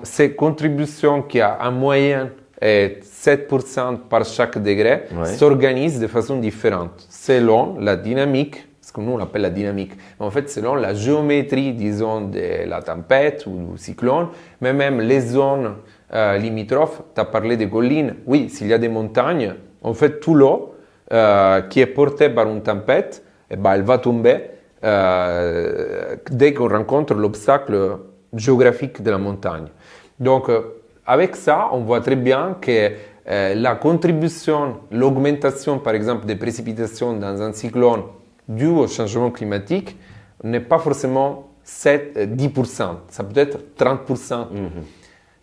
ces contributions qui a en moyenne 7% par chaque degré s'organisent de façon différente, selon la dynamique, ce que nous on appelle la dynamique, mais en fait selon la géométrie, disons, de la tempête ou du cyclone, mais même les zones limitrophes. Tu as parlé des collines. Oui, s'il y a des montagnes, en fait tout l'eau qui est portée par une tempête, eh ben, elle va tomber dès qu'on rencontre l'obstacle géographique de la montagne. Donc, avec ça, on voit très bien que la contribution, l'augmentation, par exemple, des précipitations dans un cyclone dû au changement climatique n'est pas forcément 10%, ça peut être 30%.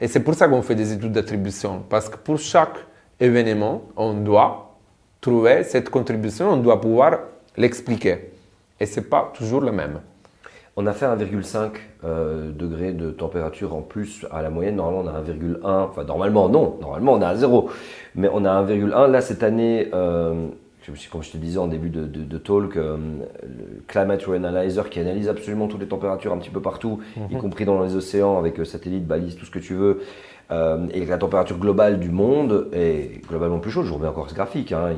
Et c'est pour ça qu'on fait des études d'attribution, parce que pour chaque événement, on doit trouver cette contribution, on doit pouvoir l'expliquer. Et ce n'est pas toujours le même. On a fait 1,5 degré de température en plus à la moyenne. Normalement, on a 1,1. Enfin, normalement, non. Normalement, on a 0. Mais on a 1,1. Là, cette année, comme je te disais en début de talk, le Climate Reanalyzer qui analyse absolument toutes les températures un petit peu partout, y compris dans les océans avec satellites, balises, tout ce que tu veux. Et la température globale du monde est globalement plus chaude. Je vous remets encore ce graphique, hein.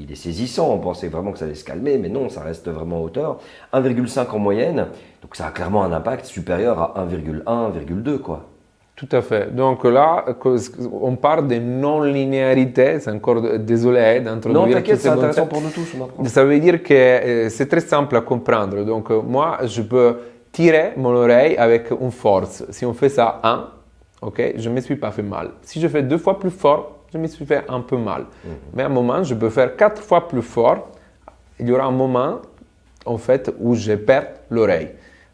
Il est saisissant. On pensait vraiment que ça allait se calmer, mais non, ça reste vraiment en hauteur. 1,5 en moyenne, donc ça a clairement un impact supérieur à 1,1, 1,2 quoi. Tout à fait. Donc là, on parle de non-linéarité. C'est encore désolé d'introduire. Non, t'inquiète, c'est tous ces intéressant concepts. pour nous tous. On apprend. Ça veut dire que c'est très simple à comprendre. Donc moi, je peux tirer mon oreille avec une force. Si on fait ça 1, ok, je ne me suis pas fait mal. Si je fais 2 fois plus fort, je me suis fait un peu mal. Mais à un moment, je peux faire 4 fois plus fort. Il y aura un moment, en fait, où je perds l'oreille.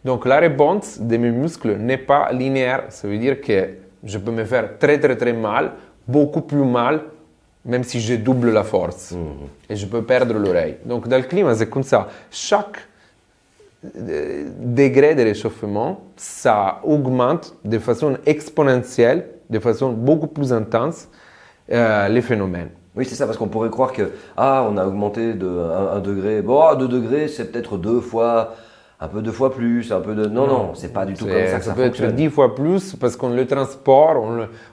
Donc la réponse de mes muscles n'est pas linéaire. Ça veut dire que je peux me faire très très très mal, beaucoup plus mal, même si je double la force. Et je peux perdre l'oreille. Donc dans le climat, c'est comme ça. Chaque degré de réchauffement, ça augmente de façon exponentielle, de façon beaucoup plus intense, les phénomènes. Oui, c'est ça, parce qu'on pourrait croire que on a augmenté de 1 degré. Bon, 2 degrés, c'est peut-être 2 fois, un peu 2 fois plus, un peu de. Non, c'est pas du tout comme ça que ça peut fonctionne. être 10 fois plus parce qu'on le transporte,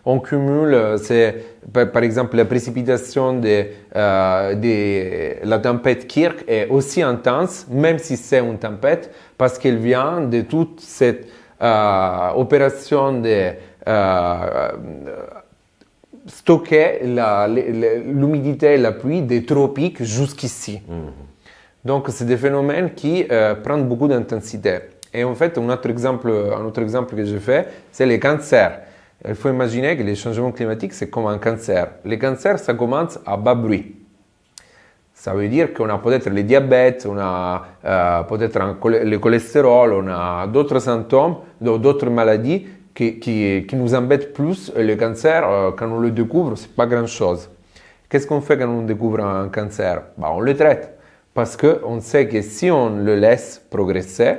on cumule. C'est par exemple la précipitation de la tempête Kirk est aussi intense, même si c'est une tempête, parce qu'elle vient de toute cette opération de stocker l'humidité et la pluie des tropiques jusqu'ici. Donc, c'est des phénomènes qui prennent beaucoup d'intensité. Et en fait, un autre exemple que je fais, c'est les cancers. Il faut imaginer que les changements climatiques, c'est comme un cancer. Les cancers, ça commence à bas bruit. Ça veut dire qu'on a peut-être le diabète, on a peut-être le cholestérol, on a d'autres symptômes, d'autres maladies qui nous embêtent plus. Et le cancer, quand on le découvre, c'est pas grand-chose. Qu'est-ce qu'on fait quand on découvre un cancer? On le traite. Parce qu'on sait que si on le laisse progresser,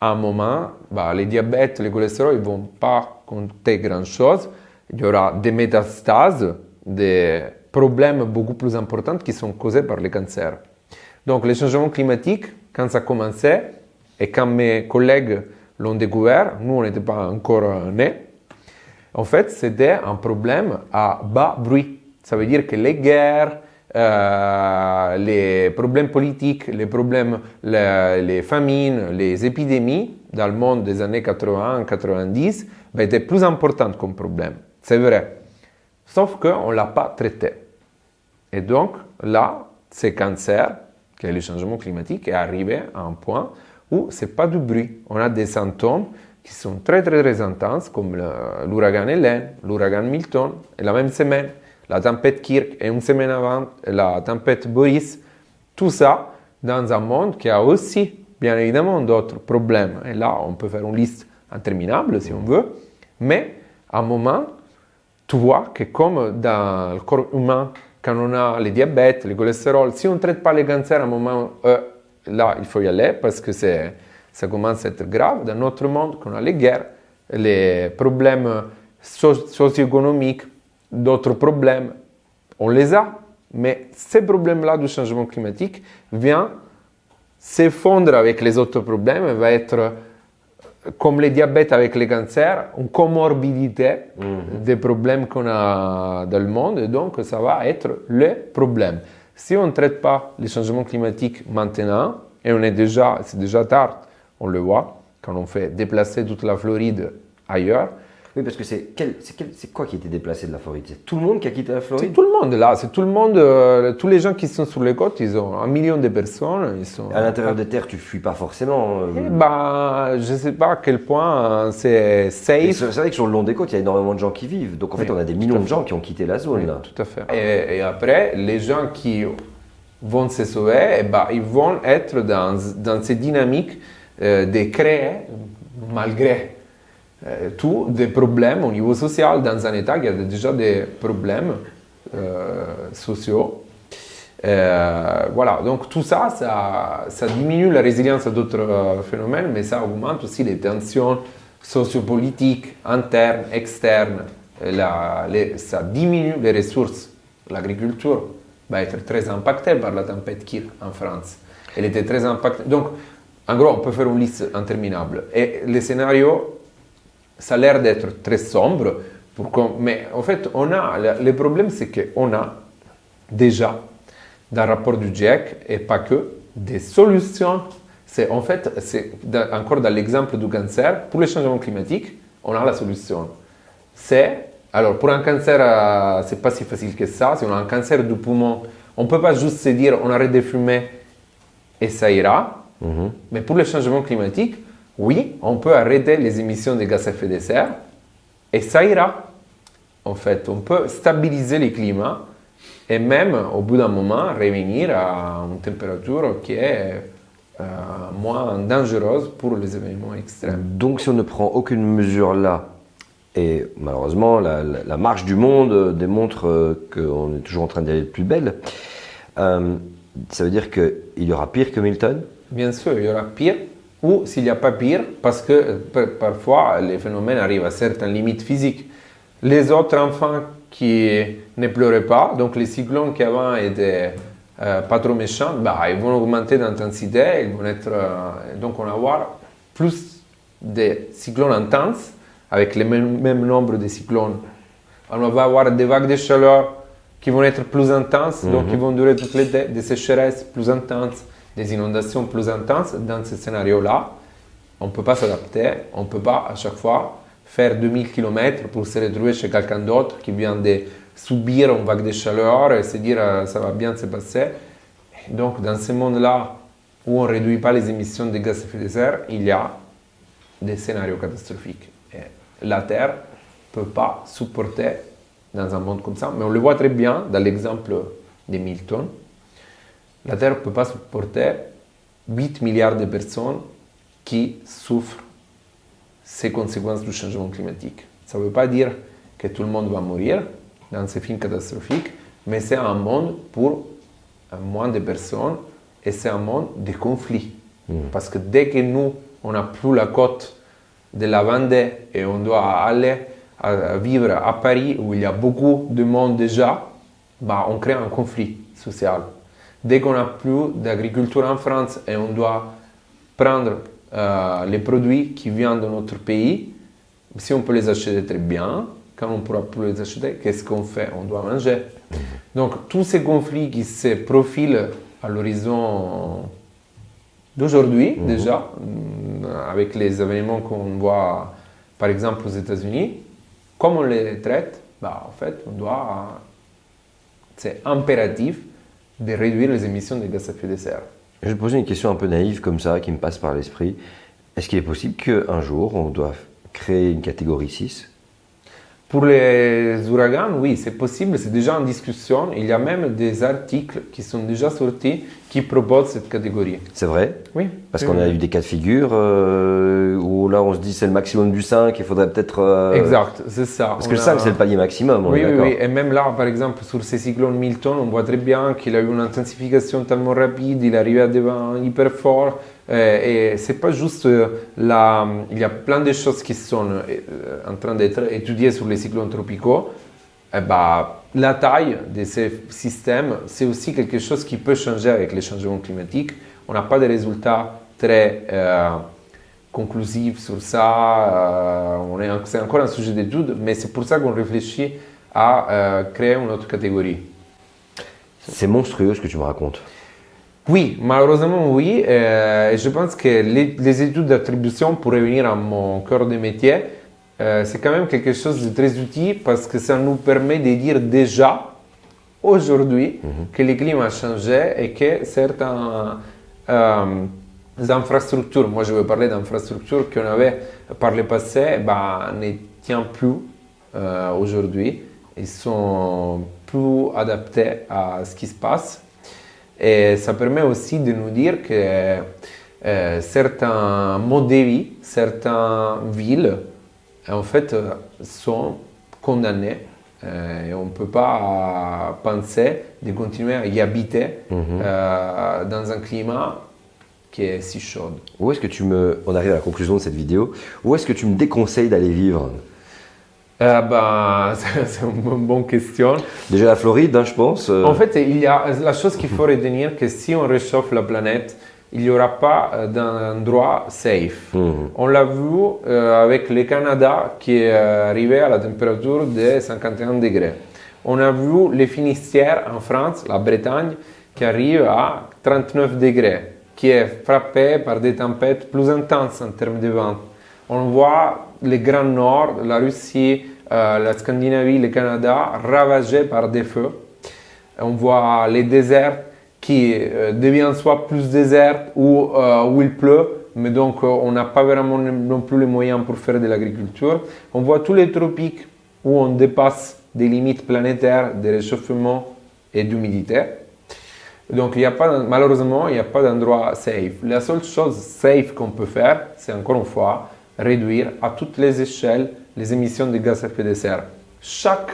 à un moment, les diabètes, les cholestérols, ils ne vont pas compter grand-chose. Il y aura des métastases, des problèmes beaucoup plus importants qui sont causés par les cancers. Donc, les changements climatiques, quand ça a commencé, et quand mes collègues l'ont découvert, nous, on n'était pas encore nés, en fait, c'était un problème à bas bruit. Ça veut dire que les guerres, les problèmes politiques, les problèmes, les famines, les épidémies dans le monde des années 80-90 étaient plus importantes comme problème. C'est vrai. Sauf qu'on ne l'a pas traité. Et donc, là, ce cancer, qui est le changement climatique, est arrivé à un point où ce n'est pas du bruit. On a des symptômes qui sont très, très, très intenses, comme l'ouragan Hélène, l'ouragan Milton, et la même semaine. La tempête Kirk et une semaine avant, la tempête Boris, tout ça dans un monde qui a aussi, bien évidemment, d'autres problèmes. Et là, on peut faire une liste interminable si on veut, mais à un moment, tu vois que comme dans le corps humain, quand on a le diabète, le cholestérol, si on ne traite pas les cancers à un moment, là, il faut y aller parce que ça commence à être grave. Dans notre monde, quand on a les guerres, les problèmes socio-économiques, d'autres problèmes, on les a, mais ces problèmes-là du changement climatique viennent s'effondrer avec les autres problèmes et va être comme le diabète avec les cancers, une comorbidité des problèmes qu'on a dans le monde, et donc ça va être le problème. Si on ne traite pas les changements climatiques maintenant, et c'est déjà tard, on le voit, quand on fait déplacer toute la Floride ailleurs. Oui, parce que c'est quoi qui a été déplacé de la Floride? C'est tout le monde qui a quitté la Floride? C'est tout le monde là, c'est tout le monde, tous les gens qui sont sur les côtes, ils ont 1 million de personnes. Ils sont... À l'intérieur des terres, tu ne fuis pas forcément. Je ne sais pas à quel point c'est safe. C'est vrai que sur le long des côtes, il y a énormément de gens qui vivent. Donc en fait, on a des millions de gens qui ont quitté la zone. Là. Tout à fait. Et après, les gens qui vont se sauver, ils vont être dans ces dynamiques de créer malgré tout, des problèmes au niveau social dans un État qui a déjà des problèmes sociaux. Voilà, donc tout ça, ça diminue la résilience à d'autres phénomènes, mais ça augmente aussi les tensions sociopolitiques, internes, externes. Ça diminue les ressources. L'agriculture va être très impactée par la tempête Kyr en France. Elle était très impactée. Donc, en gros, on peut faire une liste interminable. Et les scénarios, ça a l'air d'être très sombre, mais en fait, le problème, c'est qu'on a déjà, dans le rapport du GIEC, et pas que, des solutions. Encore dans l'exemple du cancer, pour le changement climatique, on a la solution. Alors, pour un cancer, c'est pas si facile que ça. Si on a un cancer du poumon, on ne peut pas juste se dire on arrête de fumer et ça ira. Mais pour le changement climatique, oui, on peut arrêter les émissions de gaz à effet de serre et ça ira. En fait, on peut stabiliser le climat et même, au bout d'un moment, revenir à une température qui est moins dangereuse pour les événements extrêmes. Donc si on ne prend aucune mesure là, et malheureusement la marche du monde démontre qu'on est toujours en train d'aller de plus belle, ça veut dire qu'il y aura pire que Milton? Bien sûr, il y aura pire, ou s'il n'y a pas pire, parce que parfois les phénomènes arrivent à certaines limites physiques. Les autres enfants qui ne pleuraient pas, donc les cyclones qui avant étaient pas trop méchants, ils vont augmenter d'intensité, donc on va avoir plus de cyclones intenses, avec le même nombre de cyclones. On va avoir des vagues de chaleur qui vont être plus intenses, donc qui vont durer toute l'été, des sécheresses plus intenses, des inondations plus intenses. Dans ce scénario-là, on ne peut pas s'adapter, on ne peut pas à chaque fois faire 2000 km pour se retrouver chez quelqu'un d'autre qui vient de subir une vague de chaleur et se dire ça va bien se passer. Donc dans ce monde-là où on ne réduit pas les émissions de gaz à effet de serre, il y a des scénarios catastrophiques. Et la Terre ne peut pas supporter dans un monde comme ça, mais on le voit très bien dans l'exemple de Milton. La Terre ne peut pas supporter 8 milliards de personnes qui souffrent ces conséquences du changement climatique. Ça ne veut pas dire que tout le monde va mourir dans ces films catastrophiques, mais c'est un monde pour moins de personnes et c'est un monde de conflits. Parce que dès que nous, on n'a plus la côte de la Vendée et on doit aller vivre à Paris où il y a beaucoup de monde déjà, on crée un conflit social. Dès qu'on n'a plus d'agriculture en France et on doit prendre les produits qui viennent de notre pays, si on peut les acheter très bien, quand on ne pourra plus les acheter, qu'est-ce qu'on fait? On doit manger. Donc tous ces conflits qui se profilent à l'horizon d'aujourd'hui déjà, avec les événements qu'on voit par exemple aux États-Unis, comme on les traite, en fait, c'est impératif de réduire les émissions de gaz à effet de serre. Je vais te poser une question un peu naïve comme ça, qui me passe par l'esprit. Est-ce qu'il est possible qu'un jour, on doive créer une catégorie 6? Pour les ouragans, oui, c'est possible, c'est déjà en discussion. Il y a même des articles qui sont déjà sortis qui proposent cette catégorie. C'est vrai? Oui. Parce qu'on a eu des cas de figure où là on se dit c'est le maximum du 5, il faudrait peut-être... Exact, c'est ça. Parce que le 5 c'est le palier maximum, on est d'accord. Oui, et même là, par exemple, sur ces cyclones Milton, on voit très bien qu'il a eu une intensification tellement rapide, il arrivait à des vents hyper forts. Et c'est pas juste il y a plein de choses qui sont en train d'être étudiées sur les cyclones tropicaux. La taille de ces systèmes, c'est aussi quelque chose qui peut changer avec les changements climatiques. On n'a pas de résultats très conclusifs sur ça. C'est encore un sujet d'étude, mais c'est pour ça qu'on réfléchit à créer une autre catégorie. C'est monstrueux ce que tu me racontes. Oui, malheureusement oui. Je pense que les études d'attribution, pour revenir à mon cœur de métier, c'est quand même quelque chose de très utile parce que ça nous permet de dire déjà aujourd'hui que le climat a changé et que certaines infrastructures, moi je veux parler d'infrastructures qu'on avait par le passé, ne tiennent plus aujourd'hui. Ils sont plus adaptés à ce qui se passe. Et ça permet aussi de nous dire que certains modes de vie certaines villes, en fait, sont condamnées. Et on ne peut pas penser de continuer à y habiter dans un climat qui est si chaud. Où est-ce que on arrive à la conclusion de cette vidéo, où est-ce que tu me déconseilles d'aller vivre? C'est une bonne question. Déjà la Floride, hein, je pense. En fait, il y a la chose qu'il faut retenir, que si on réchauffe la planète, il n'y aura pas d'endroit safe. On l'a vu avec le Canada qui est arrivé à la température de 51 degrés. On a vu les Finistères en France, la Bretagne, qui arrive à 39 degrés, qui est frappé par des tempêtes plus intenses en termes de vent. On voit le Grand Nord, la Russie, la Scandinavie, le Canada ravagés par des feux. On voit les déserts qui deviennent soit plus déserts ou où il pleut, mais donc on n'a pas vraiment non plus les moyens pour faire de l'agriculture. On voit tous les tropiques où on dépasse des limites planétaires de réchauffement et d'humidité. Donc malheureusement, il n'y a pas d'endroit safe. La seule chose safe qu'on peut faire, c'est encore une fois réduire à toutes les échelles les émissions de gaz à effet de serre. Chaque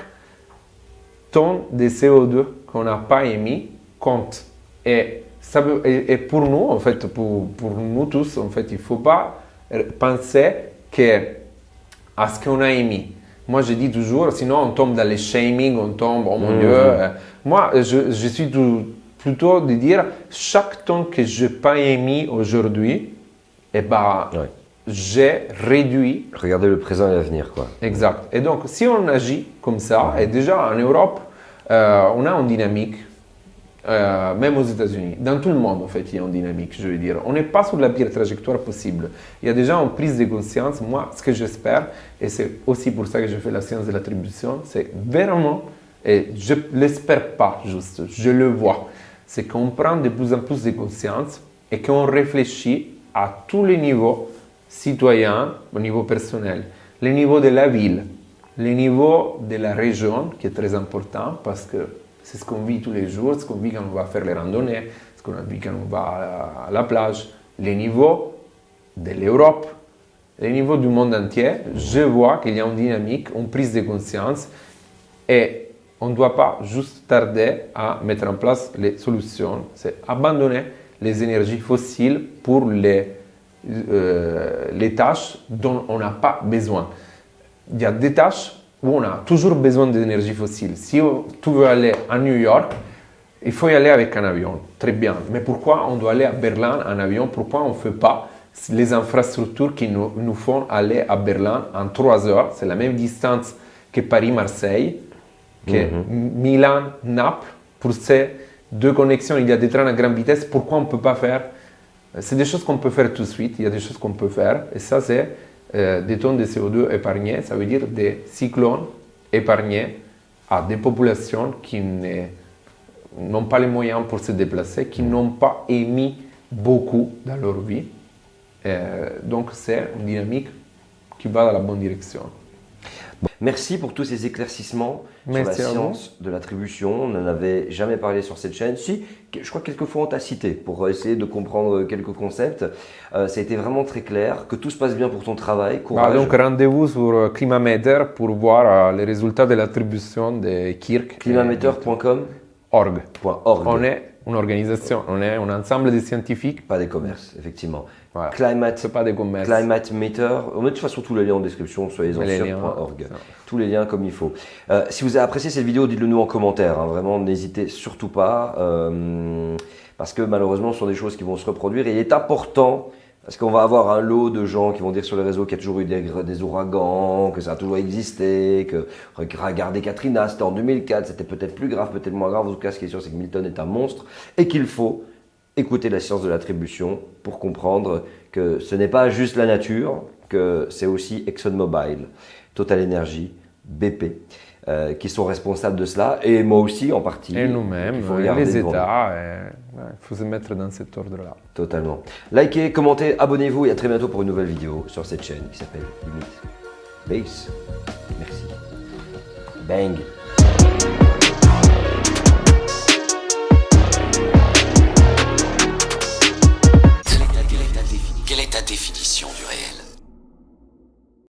tonne de CO2 qu'on n'a pas émis compte. Et pour nous, en fait, pour nous tous, en fait, il ne faut pas penser à ce qu'on a émis. Moi, je dis toujours, sinon on tombe dans les shaming, on tombe, oh mon Dieu. Moi, je suis plutôt de dire, chaque tonne que je n'ai pas émis aujourd'hui, j'ai réduit. Regardez le présent et l'avenir, quoi. Exact. Et donc, si on agit comme ça, et déjà en Europe, on a une dynamique, même aux États-Unis, dans tout le monde, en fait, il y a une dynamique, je veux dire. On n'est pas sur la pire trajectoire possible. Il y a déjà une prise de conscience. Moi, ce que j'espère, et c'est aussi pour ça que je fais la science de l'attribution, c'est vraiment, et je ne l'espère pas juste, je le vois, c'est qu'on prend de plus en plus de conscience et qu'on réfléchit à tous les niveaux citoyens, au niveau personnel, le niveau de la ville, le niveau de la région, qui est très important parce que c'est ce qu'on vit tous les jours, ce qu'on vit quand on va faire les randonnées, ce qu'on vit quand on va à la plage, le niveau de l'Europe, le niveau du monde entier. Je vois qu'il y a une dynamique, une prise de conscience et on ne doit pas juste tarder à mettre en place les solutions. C'est abandonner les énergies fossiles pour les tâches dont on n'a pas besoin. Il y a des tâches où on a toujours besoin d'énergie fossile. Si tu veux aller à New York, il faut y aller avec un avion. Très bien. Mais pourquoi on doit aller à Berlin en avion? Pourquoi on ne fait pas les infrastructures qui nous font aller à Berlin en 3 heures? C'est la même distance que Paris-Marseille, que Milan-Naples. Pour ces 2 connexions, il y a des trains à grande vitesse. Pourquoi on ne peut pas faire? C'est des choses qu'on peut faire tout de suite. Il y a des choses qu'on peut faire. Et ça, c'est des tonnes de CO2 épargnées. Ça veut dire des cyclones épargnés à des populations qui n'ont pas les moyens pour se déplacer, qui n'ont pas émis beaucoup dans leur vie. Donc, c'est une dynamique qui va dans la bonne direction. Merci pour tous ces éclaircissements Merci sur la science de l'attribution. On n'en avait jamais parlé sur cette chaîne. Si, je crois que quelques fois on t'a cité pour essayer de comprendre quelques concepts. Ça a été vraiment très clair. Que tout se passe bien pour ton travail. Courage. Donc rendez-vous sur Climameter pour voir les résultats de l'attribution des Kirk. Climameter.com Org. .org. On est une organisation, on est un ensemble de scientifiques. Pas des commerces, effectivement. Voilà. Climate, C'est pas des commerces. Climate Meter. On met de toute façon tous les liens en description, soyez-en sûrs.org. Tous les liens comme il faut. Si vous avez apprécié cette vidéo, dites-le nous en commentaire. Hein. Vraiment, n'hésitez surtout pas. Parce que malheureusement, ce sont des choses qui vont se reproduire. Et il est important, parce qu'on va avoir un lot de gens qui vont dire sur les réseaux qu'il y a toujours eu des ouragans, que ça a toujours existé, que regardez Katrina, c'était en 2004, c'était peut-être plus grave, peut-être moins grave. En tout cas, ce qui est sûr, c'est que Milton est un monstre et qu'il faut écouter la science de l'attribution pour comprendre que ce n'est pas juste la nature, que c'est aussi ExxonMobil, Total Energy, BP, qui sont responsables de cela, et moi aussi en partie. Et nous-mêmes, les États, il faut se mettre dans cet ordre-là. Totalement. Likez, commentez, abonnez-vous et à très bientôt pour une nouvelle vidéo sur cette chaîne qui s'appelle Limite Base. Merci. Bang. Quelle est ta définition du